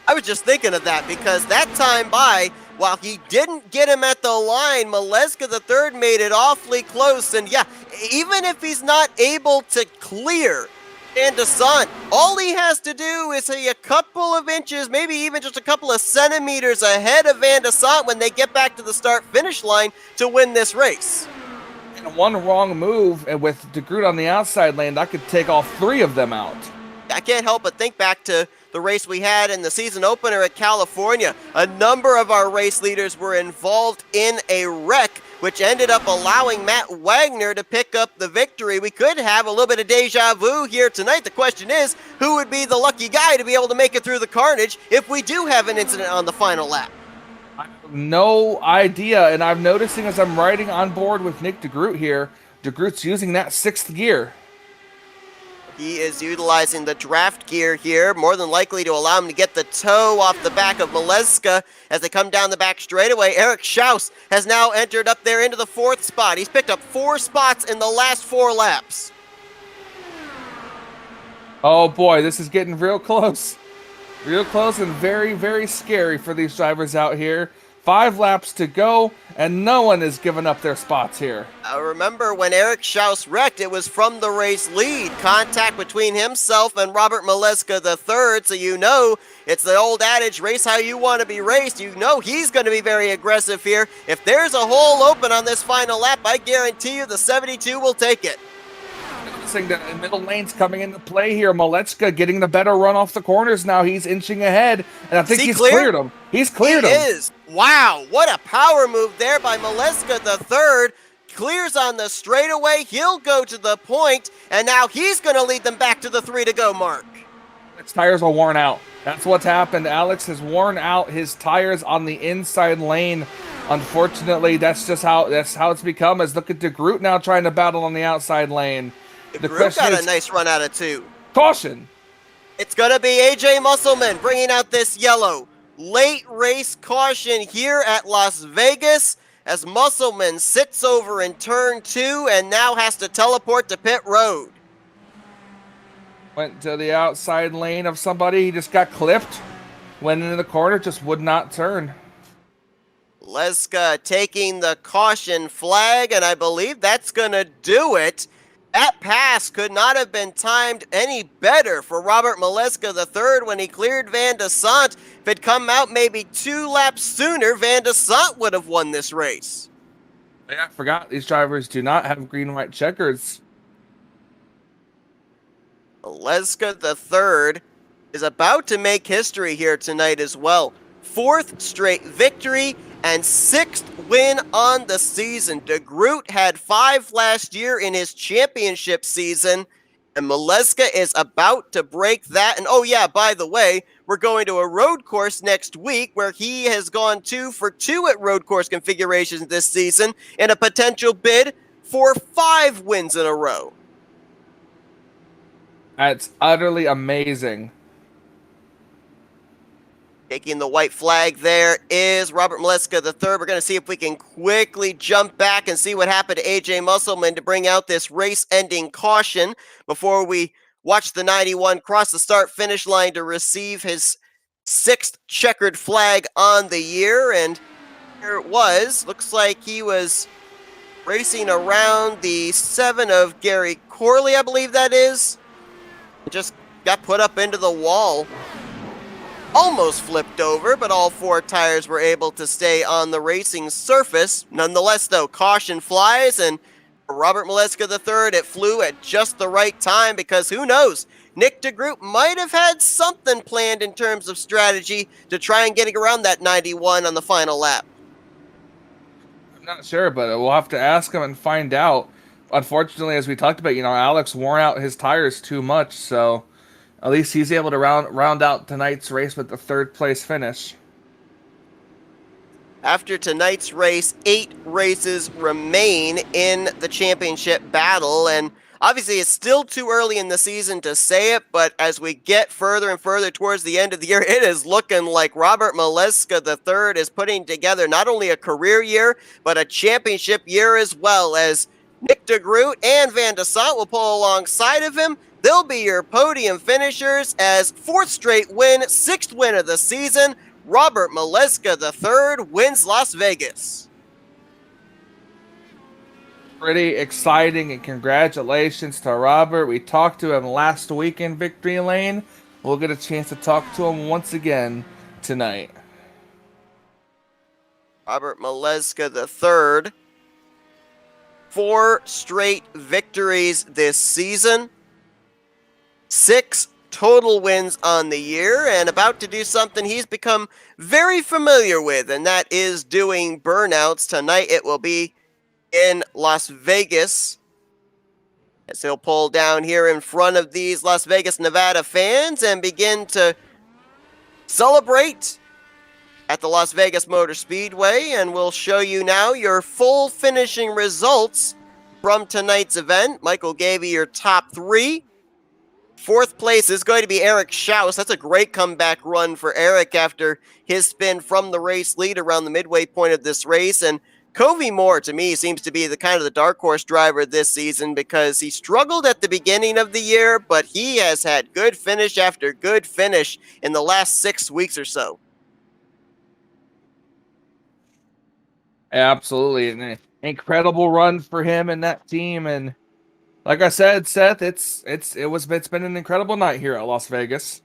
I was just thinking of that because that time by, while he didn't get him at the line, Moleska III made it awfully close. And yeah, even if he's not able to clear Van de Sant, all he has to do is a couple of inches, maybe even just a couple of centimeters ahead of Van de Sant when they get back to the start-finish line to win this race. And one wrong move, and with Degroot on the outside lane, that could take all 3 of them out. I can't help but think back to the race we had in the season opener at California. A number of our race leaders were involved in a wreck which ended up allowing Matt Wagner to pick up the victory. We could have a little bit of deja vu here tonight. The question is, who would be the lucky guy to be able to make it through the carnage if we do have an incident on the final lap? I have no idea, and I'm noticing as I'm riding on board with Nick Degroot here, Degroot's using that 6th gear. He is utilizing the draft gear here, more than likely to allow him to get the toe off the back of Moleska as they come down the back straightaway. Eric Shouse has now entered up there into the 4th spot. He's picked up 4 spots in the last 4 laps. Oh boy, this is getting real close. Real close and very, very scary for these drivers out here. 5 laps to go, and no one is giving up their spots here. Remember when Eric Shouse wrecked, it was from the race lead. Contact between himself and Robert Moleska III, so you know it's the old adage, race how you want to be raced. You know he's going to be very aggressive here. If there's a hole open on this final lap, I guarantee you the 72 will take it. Noticing that the middle lane's coming into play here. Moleska getting the better run off the corners now. He's inching ahead, and I think he's cleared him. He's cleared him. He is. Wow, what a power move there by Moleska III. Clears on the straightaway. He'll go to the point, and now he's going to lead them back to the 3 to go mark. His tires are worn out. That's what's happened. Alex has worn out his tires on the inside lane. Unfortunately, that's how it's become. As look at Degroot now trying to battle on the outside lane. Degroot got a nice run out of 2. Caution. It's going to be AJ Musselman bringing out this yellow. Late race caution here at Las Vegas as Musselman sits over in turn 2 and now has to teleport to pit road. Went to the outside lane of somebody. He just got clipped. Went into the corner, just would not turn. Moleska taking the caution flag, and I believe that's going to do it. That pass could not have been timed any better for Robert Moleska III when he cleared Van de Sant. If it come out maybe 2 laps sooner, Van de Sant would have won this race. Yeah, I forgot these drivers do not have green-white checkers. Moleska III is about to make history here tonight as well. 4th straight victory and 6th win on the season. Degroot had 5 last year in his championship season, and Moleska is about to break that. And oh yeah, by the way, we're going to a road course next week where he has gone 2 for 2 at road course configurations this season in a potential bid for 5 wins in a row. That's utterly amazing. Taking the white flag there is Robert Moleska III. We're going to see if we can quickly jump back and see what happened to AJ Musselman to bring out this race-ending caution before we watch the 91 cross the start-finish line to receive his 6th checkered flag on the year. And here it was. Looks like he was racing around the 7 of Gary Corley, I believe that is. Just got put up into the wall. Almost flipped over, but all 4 tires were able to stay on the racing surface. Nonetheless, though, caution flies, and for Robert Moleska III, it flew at just the right time because who knows? Nick Degroot might have had something planned in terms of strategy to try and get around that 91 on the final lap. I'm not sure, but we'll have to ask him and find out. Unfortunately, as we talked about, Alex wore out his tires too much, so at least he's able to round out tonight's race with the 3rd place finish. After tonight's race, 8 races remain in the championship battle, and obviously it's still too early in the season to say it, but as we get further and further towards the end of the year, it is looking like Robert Moleska III is putting together not only a career year, but a championship year as well, as Nick Degroot and Van de Sant will pull alongside of him. They'll be your podium finishers as 4th straight win, 6th win of the season. Robert Moleska III wins Las Vegas. Pretty exciting, and congratulations to Robert. We talked to him last week in Victory Lane. We'll get a chance to talk to him once again tonight. Robert Moleska III, 4 straight victories this season. 6 total wins on the year, and about to do something he's become very familiar with, and that is doing burnouts. Tonight it will be in Las Vegas. As he'll pull down here in front of these Las Vegas, Nevada fans and begin to celebrate at the Las Vegas Motor Speedway. And we'll show you now your full finishing results from tonight's event. Michael gave you your top three. Fourth place is going to be Eric Shouse. That's a great comeback run for Eric after his spin from the race lead around the midway point of this race. And Covey Moore, to me, seems to be the kind of the dark horse driver this season because he struggled at the beginning of the year, but he has had good finish after good finish in the last 6 weeks or so. Absolutely. An incredible run for him and that team. And like I said, Seth, it's been an incredible night here at Las Vegas.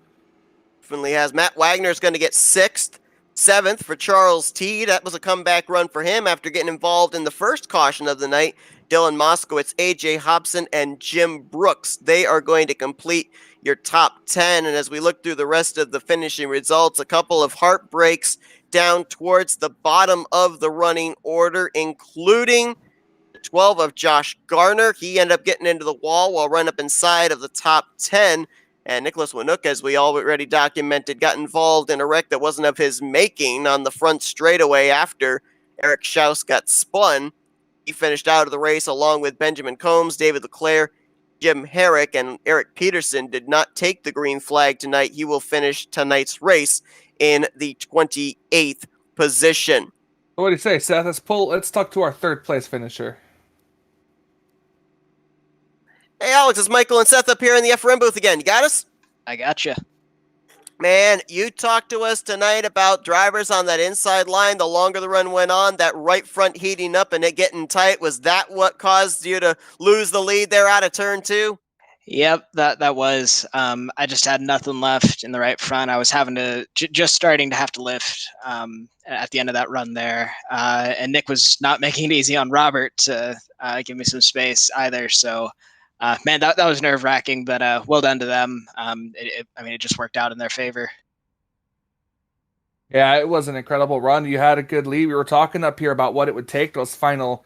Definitely has. Matt Wagner is going to get 6th, 7th for Charles T. That was a comeback run for him after getting involved in the first caution of the night. Dylan Moskowitz, AJ Hobson, and Jim Brooks. They are going to complete your top 10. And as we look through the rest of the finishing results, a couple of heartbreaks down towards the bottom of the running order, including 12 of Josh Garner. He ended up getting into the wall while running up inside of the top 10. And Nicholas Winook, as we already documented, got involved in a wreck that wasn't of his making on the front straightaway after Eric Shouse got spun. He finished out of the race along with Benjamin Combs, David Leclerc, Jim Herrick, and Eric Peterson did not take the green flag tonight. He will finish tonight's race in the 28th position. What do you say, Seth? Let's talk to our third place finisher. Hey, Alex, it's Michael and Seth up here in the FRM booth again. You got us? I gotcha. Man, you talked to us tonight about drivers on that inside line. The longer the run went on, that right front heating up and it getting tight. Was that what caused you to lose the lead there out of turn 2? Yep, that was. I just had nothing left in the right front. I was having to just starting to have to lift at the end of that run there, and Nick was not making it easy on Robert to give me some space either. So, man, that was nerve wracking, but well done to them. It just worked out in their favor. Yeah, it was an incredible run. You had a good lead. We were talking up here about what it would take those final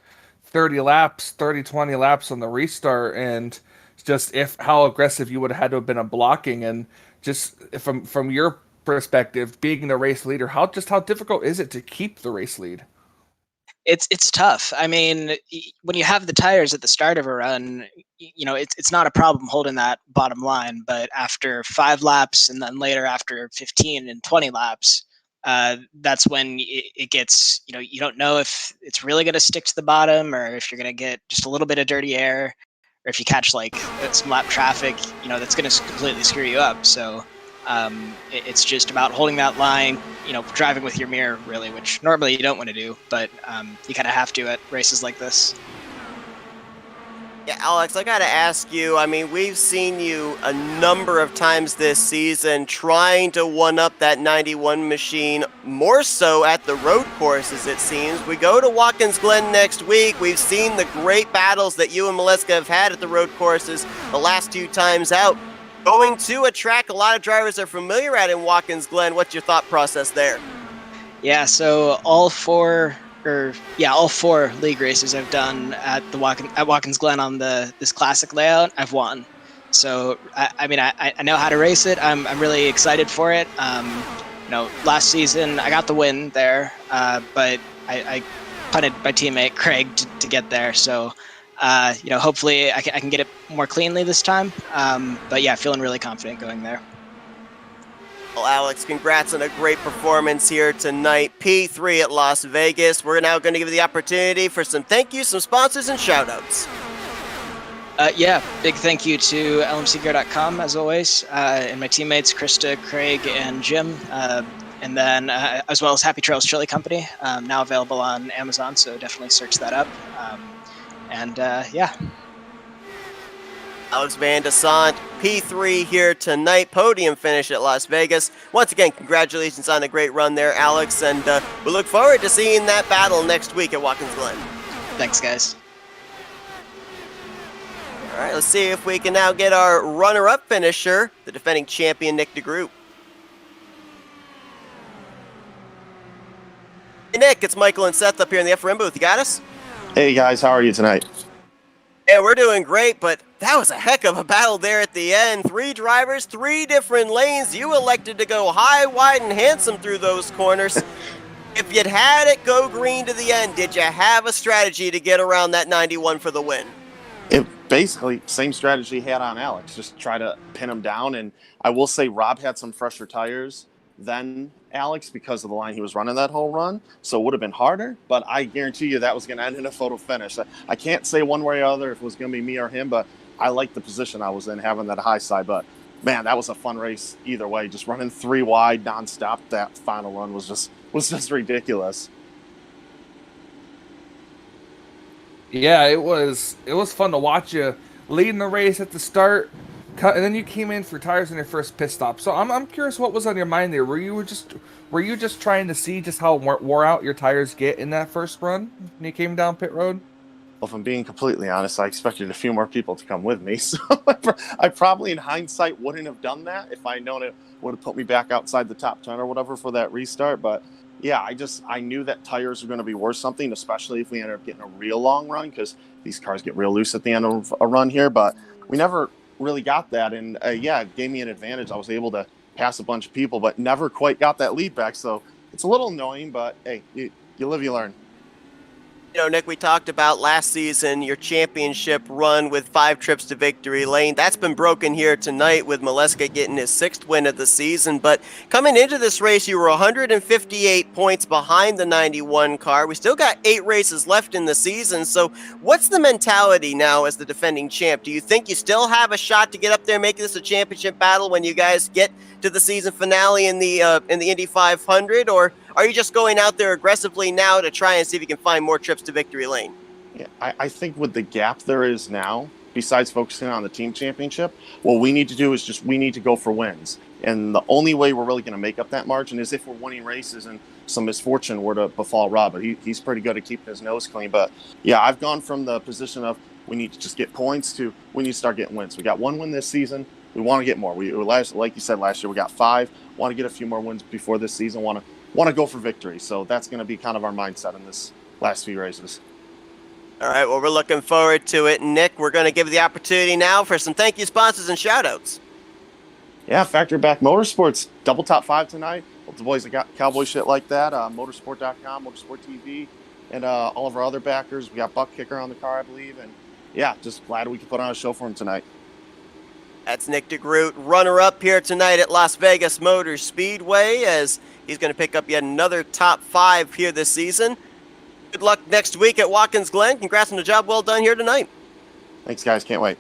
20 laps on the restart, and just how aggressive you would have had to have been on blocking. And just from your perspective, being the race leader, how difficult is it to keep the race lead? It's tough. I mean, when you have the tires at the start of a run, it's not a problem holding that bottom line. But after 5 laps and then later after 15 and 20 laps, that's when it gets, you don't know if it's really going to stick to the bottom or if you're going to get just a little bit of dirty air, or if you catch like some lap traffic, that's going to completely screw you up. So it's just about holding that line, driving with your mirror, really, which normally you don't want to do, but you kind of have to at races like this. Yeah, Alex, I got to ask you, we've seen you a number of times this season trying to one-up that 91 machine, more so at the road courses, it seems. We go to Watkins Glen next week. We've seen the great battles that you and Moleska have had at the road courses the last 2 times out. Going to a track a lot of drivers are familiar at in Watkins Glen, what's your thought process there? Yeah, so all four league races I've done at Watkins Glen on this classic layout, I've won. So I know how to race it. I'm really excited for it. Last season I got the win there, but I punted my teammate Craig to get there. So hopefully I can get it more cleanly this time. But yeah, feeling really confident going there. Well, Alex, congrats on a great performance here tonight. P3 at Las Vegas. We're now going to give you the opportunity for some thank yous, some sponsors, and shout-outs. Big thank you to lmcgear.com, as always, and my teammates, Krista, Craig, and Jim. And then, as well as Happy Trails Chili Company, now available on Amazon, so definitely search that up. Alex Van Desant, P3 here tonight, podium finish at Las Vegas. Once again, congratulations on a great run there, Alex, and we look forward to seeing that battle next week at Watkins Glen. Thanks, guys. All right, let's see if we can now get our runner-up finisher, the defending champion, Nick Degroot. Hey, Nick, it's Michael and Seth up here in the FRM booth. You got us? Hey guys, how are you tonight? Yeah, we're doing great, but that was a heck of a battle there at the end. 3 drivers, 3 different lanes. You elected to go high, wide, and handsome through those corners. If you'd had it go green to the end, did you have a strategy to get around that 91 for the win? It basically same strategy he had on Alex, just try to pin him down. And I will say Rob had some fresher tires than Alex because of the line he was running that whole run, so it would have been harder, but I guarantee you that was going to end in a photo finish. I can't say one way or other if it was going to be me or him, but I liked the position I was in, having that high side. But man, that was a fun race either way, just running 3 wide nonstop. That final run was just ridiculous. Yeah, it was fun to watch you leading the race at the start, and then you came in for tires in your first pit stop. So I'm curious what was on your mind there. Were you just trying to see just how wore out your tires get in that first run when you came down pit road? Well, if I'm being completely honest, I expected a few more people to come with me, so I probably in hindsight wouldn't have done that if I'd known it would have put me back outside the top 10 or whatever for that restart. But yeah, I knew that tires were going to be worth something, especially if we ended up getting a real long run, because these cars get real loose at the end of a run here. But we never really got that, and yeah, it gave me an advantage. I was able to pass a bunch of people, but never quite got that lead back. So it's a little annoying, but hey, you live, you learn. You know, Nick, we talked about last season, your championship run with 5 trips to victory lane. That's been broken here tonight with Moleska getting his 6th win of the season. But coming into this race, you were 158 points behind the 91 car. We still got 8 races left in the season. So what's the mentality now as the defending champ? Do you think you still have a shot to get up there, make this a championship battle when you guys get to the season finale in the Indy 500? Or are you just going out there aggressively now to try and see if you can find more trips to victory lane? Yeah, I think with the gap there is now, besides focusing on the team championship, what we need to do is we need to go for wins. And the only way we're really going to make up that margin is if we're winning races and some misfortune were to befall Rob. But he's pretty good at keeping his nose clean. But yeah, I've gone from the position of we need to just get points to we need to start getting wins. We got 1 win this season. We want to get more. Like you said last year, we got 5. Want to get a few more wins before this season. Want to go for victory. So that's going to be kind of our mindset in this last few races. All right, well, we're looking forward to it. Nick, we're going to give you the opportunity now for some thank you sponsors and shout-outs. Yeah, Factory Back Motorsports, double top 5 tonight. Hope the boys that got cowboy shit like that. Motorsport.com, Motorsport TV, and all of our other backers. We got Buck Kicker on the car, I believe. And yeah, just glad we could put on a show for him tonight. That's Nick Degroot, runner-up here tonight at Las Vegas Motor Speedway, as he's going to pick up yet another top 5 here this season. Good luck next week at Watkins Glen. Congrats on the job well done here tonight. Thanks, guys. Can't wait.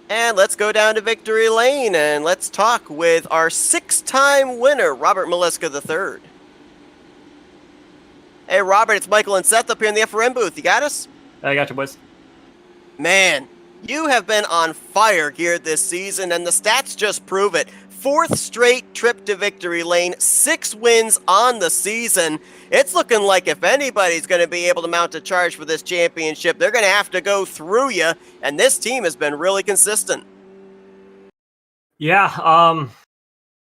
And let's go down to victory lane, and let's talk with our 6-time winner, Robert Moleska III. Hey, Robert, it's Michael and Seth up here in the FRM booth. You got us? I got you, boys. Man, you have been on fire here this season, and the stats just prove it. 4th straight trip to victory lane, 6 wins on the season. It's looking like if anybody's going to be able to mount a charge for this championship, they're going to have to go through you, and this team has been really consistent. Yeah,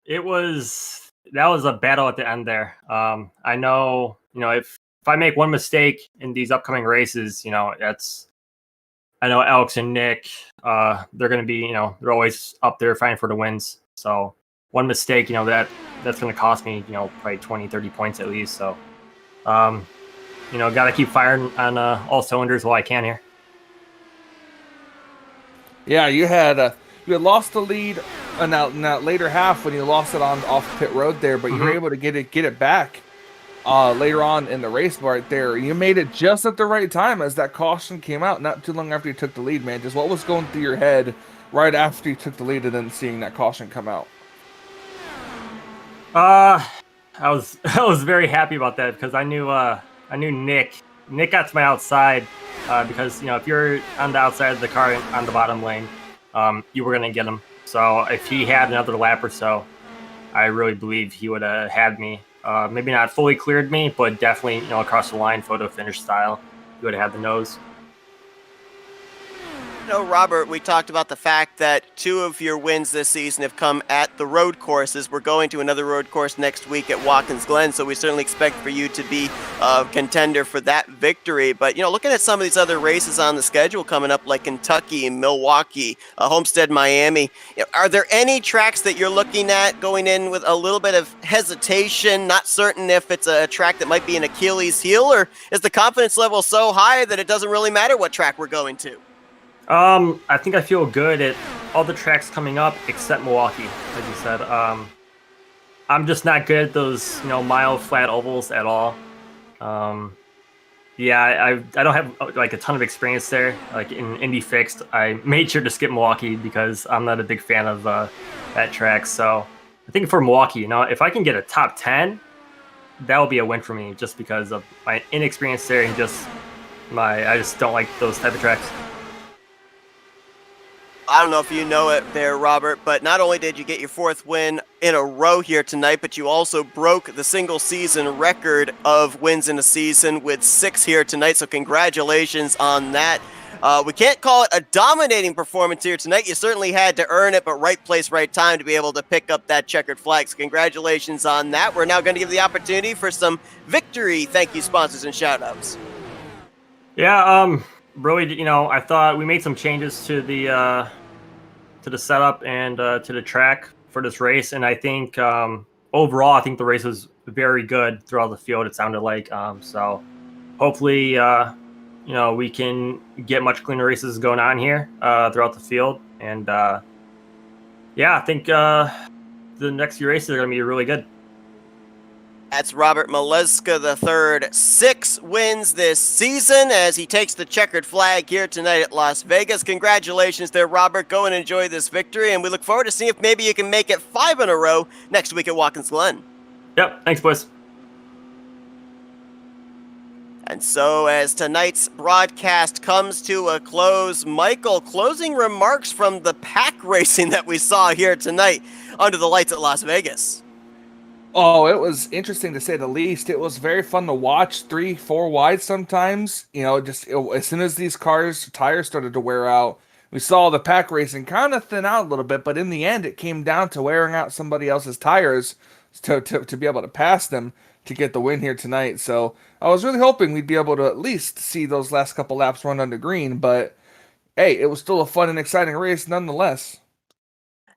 that was a battle at the end there. I know, if I make one mistake in these upcoming races, I know Alex and Nick, they're going to be, they're always up there fighting for the wins. So one mistake, that's going to cost me, probably 20, 30 points at least. So, got to keep firing on all cylinders while I can here. Yeah, you had lost the lead in that later half when you lost it on off pit road there, but you were able to get it back later on in the race right there. You made it just at the right time as that caution came out, not too long after you took the lead, man. Just what was going through your head right after you took the lead and then seeing that caution come out? I was very happy about that because I knew Nick got to my outside because if you're on the outside of the car on the bottom lane, you were gonna get him. So if he had another lap or so, I really believe he would have had me. Maybe not fully cleared me, but definitely across the line, photo finish style, he would have had the nose. Robert, we talked about the fact that 2 of your wins this season have come at the road courses. We're going to another road course next week at Watkins Glen, so we certainly expect for you to be a contender for that victory. But, looking at some of these other races on the schedule coming up, like Kentucky, Milwaukee, Homestead, Miami, are there any tracks that you're looking at going in with a little bit of hesitation, not certain if it's a track that might be an Achilles heel, or is the confidence level so high that it doesn't really matter what track we're going to? I think I feel good at all the tracks coming up except Milwaukee, like you said. I'm just not good at those, mile flat ovals at all. I don't have like a ton of experience there. Like in Indy Fixed, I made sure to skip Milwaukee because I'm not a big fan of that track. So I think for Milwaukee, if I can get a top 10, that will be a win for me, just because of my inexperience there and I just don't like those type of tracks. I don't know if you know it there, Robert, but not only did you get your 4th win in a row here tonight, but you also broke the single season record of wins in a season with 6 here tonight, so congratulations on that. We can't call it a dominating performance here tonight. You certainly had to earn it, but right place, right time to be able to pick up that checkered flag, so congratulations on that. We're now going to give the opportunity for some victory thank you sponsors and shout-outs. Yeah, really, I thought we made some changes to the setup and to the track for this race, and I think overall, I think the race was very good throughout the field. It sounded like so. Hopefully, we can get much cleaner races going on here throughout the field, and I think the next few races are going to be really good. That's Robert Moleska III, 6 wins this season as he takes the checkered flag here tonight at Las Vegas. Congratulations there, Robert. Go and enjoy this victory, and we look forward to seeing if maybe you can make it 5 in a row next week at Watkins Glen. Yep, thanks, boys. And so as tonight's broadcast comes to a close, Michael, closing remarks from the pack racing that we saw here tonight under the lights at Las Vegas. Oh, it was interesting to say the least. It was very fun to watch, 3-4 wide sometimes. As soon as these tires started to wear out, we saw the pack racing kind of thin out a little bit, but in the end, it came down to wearing out somebody else's tires to be able to pass them to get the win here tonight. So I was really hoping we'd be able to at least see those last couple laps run under green, but hey, it was still a fun and exciting race nonetheless.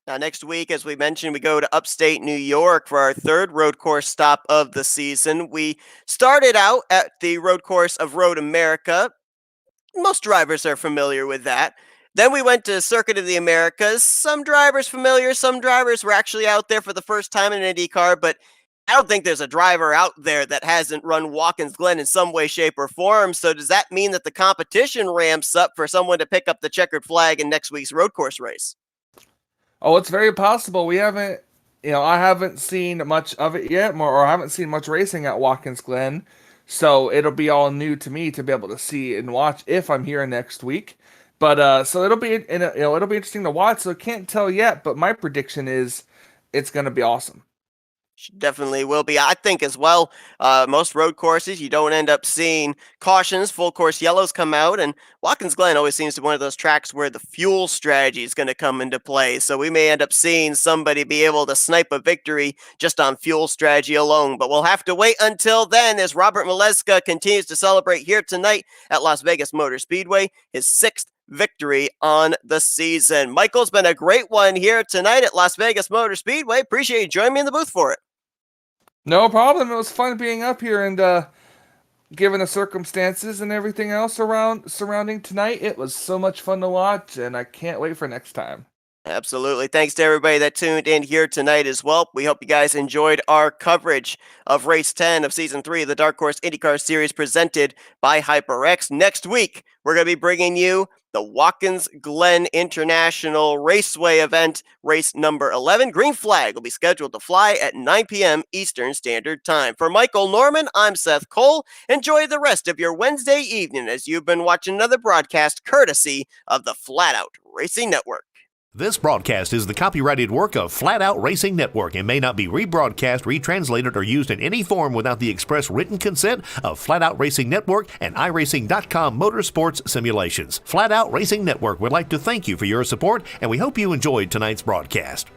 Now, next week, as we mentioned, we go to upstate New York for our 3rd road course stop of the season. We started out at the road course of Road America. Most drivers are familiar with that. Then we went to Circuit of the Americas. Some drivers familiar, some drivers were actually out there for the first time in an IndyCar, but I don't think there's a driver out there that hasn't run Watkins Glen in some way, shape, or form. So does that mean that the competition ramps up for someone to pick up the checkered flag in next week's road course race? Oh, it's very possible. We haven't, I haven't seen much of it yet, or I haven't seen much racing at Watkins Glen, so it'll be all new to me to be able to see and watch if I'm here next week. But so it'll be, it'll be interesting to watch. So I can't tell yet, but my prediction is it's going to be awesome. Definitely will be. I think as well, most road courses, you don't end up seeing cautions, full course yellows come out, and Watkins Glen always seems to be one of those tracks where the fuel strategy is going to come into play. So we may end up seeing somebody be able to snipe a victory just on fuel strategy alone, but we'll have to wait until then as Robert Moleska continues to celebrate here tonight at Las Vegas Motor Speedway, his 6th victory on the season. Michael's been a great one here tonight at Las Vegas Motor Speedway. Appreciate you joining me in the booth for it. No problem. It was fun being up here, and given the circumstances and everything else surrounding tonight, it was so much fun to watch, and I can't wait for next time. Absolutely. Thanks to everybody that tuned in here tonight as well. We hope you guys enjoyed our coverage of Race 10 of Season 3 of the Dark Horse IndyCar Series presented by HyperX. Next week, we're going to be bringing you the Watkins Glen International Raceway event, race number 11. Green flag will be scheduled to fly at 9 p.m. Eastern Standard Time. For Michael Norman, I'm Seth Cole. Enjoy the rest of your Wednesday evening as you've been watching another broadcast courtesy of the Flatout Racing Network. This broadcast is the copyrighted work of Flatout Racing Network and may not be rebroadcast, retranslated, or used in any form without the express written consent of Flatout Racing Network and iRacing.com Motorsports Simulations. Flatout Racing Network would like to thank you for your support, and we hope you enjoyed tonight's broadcast.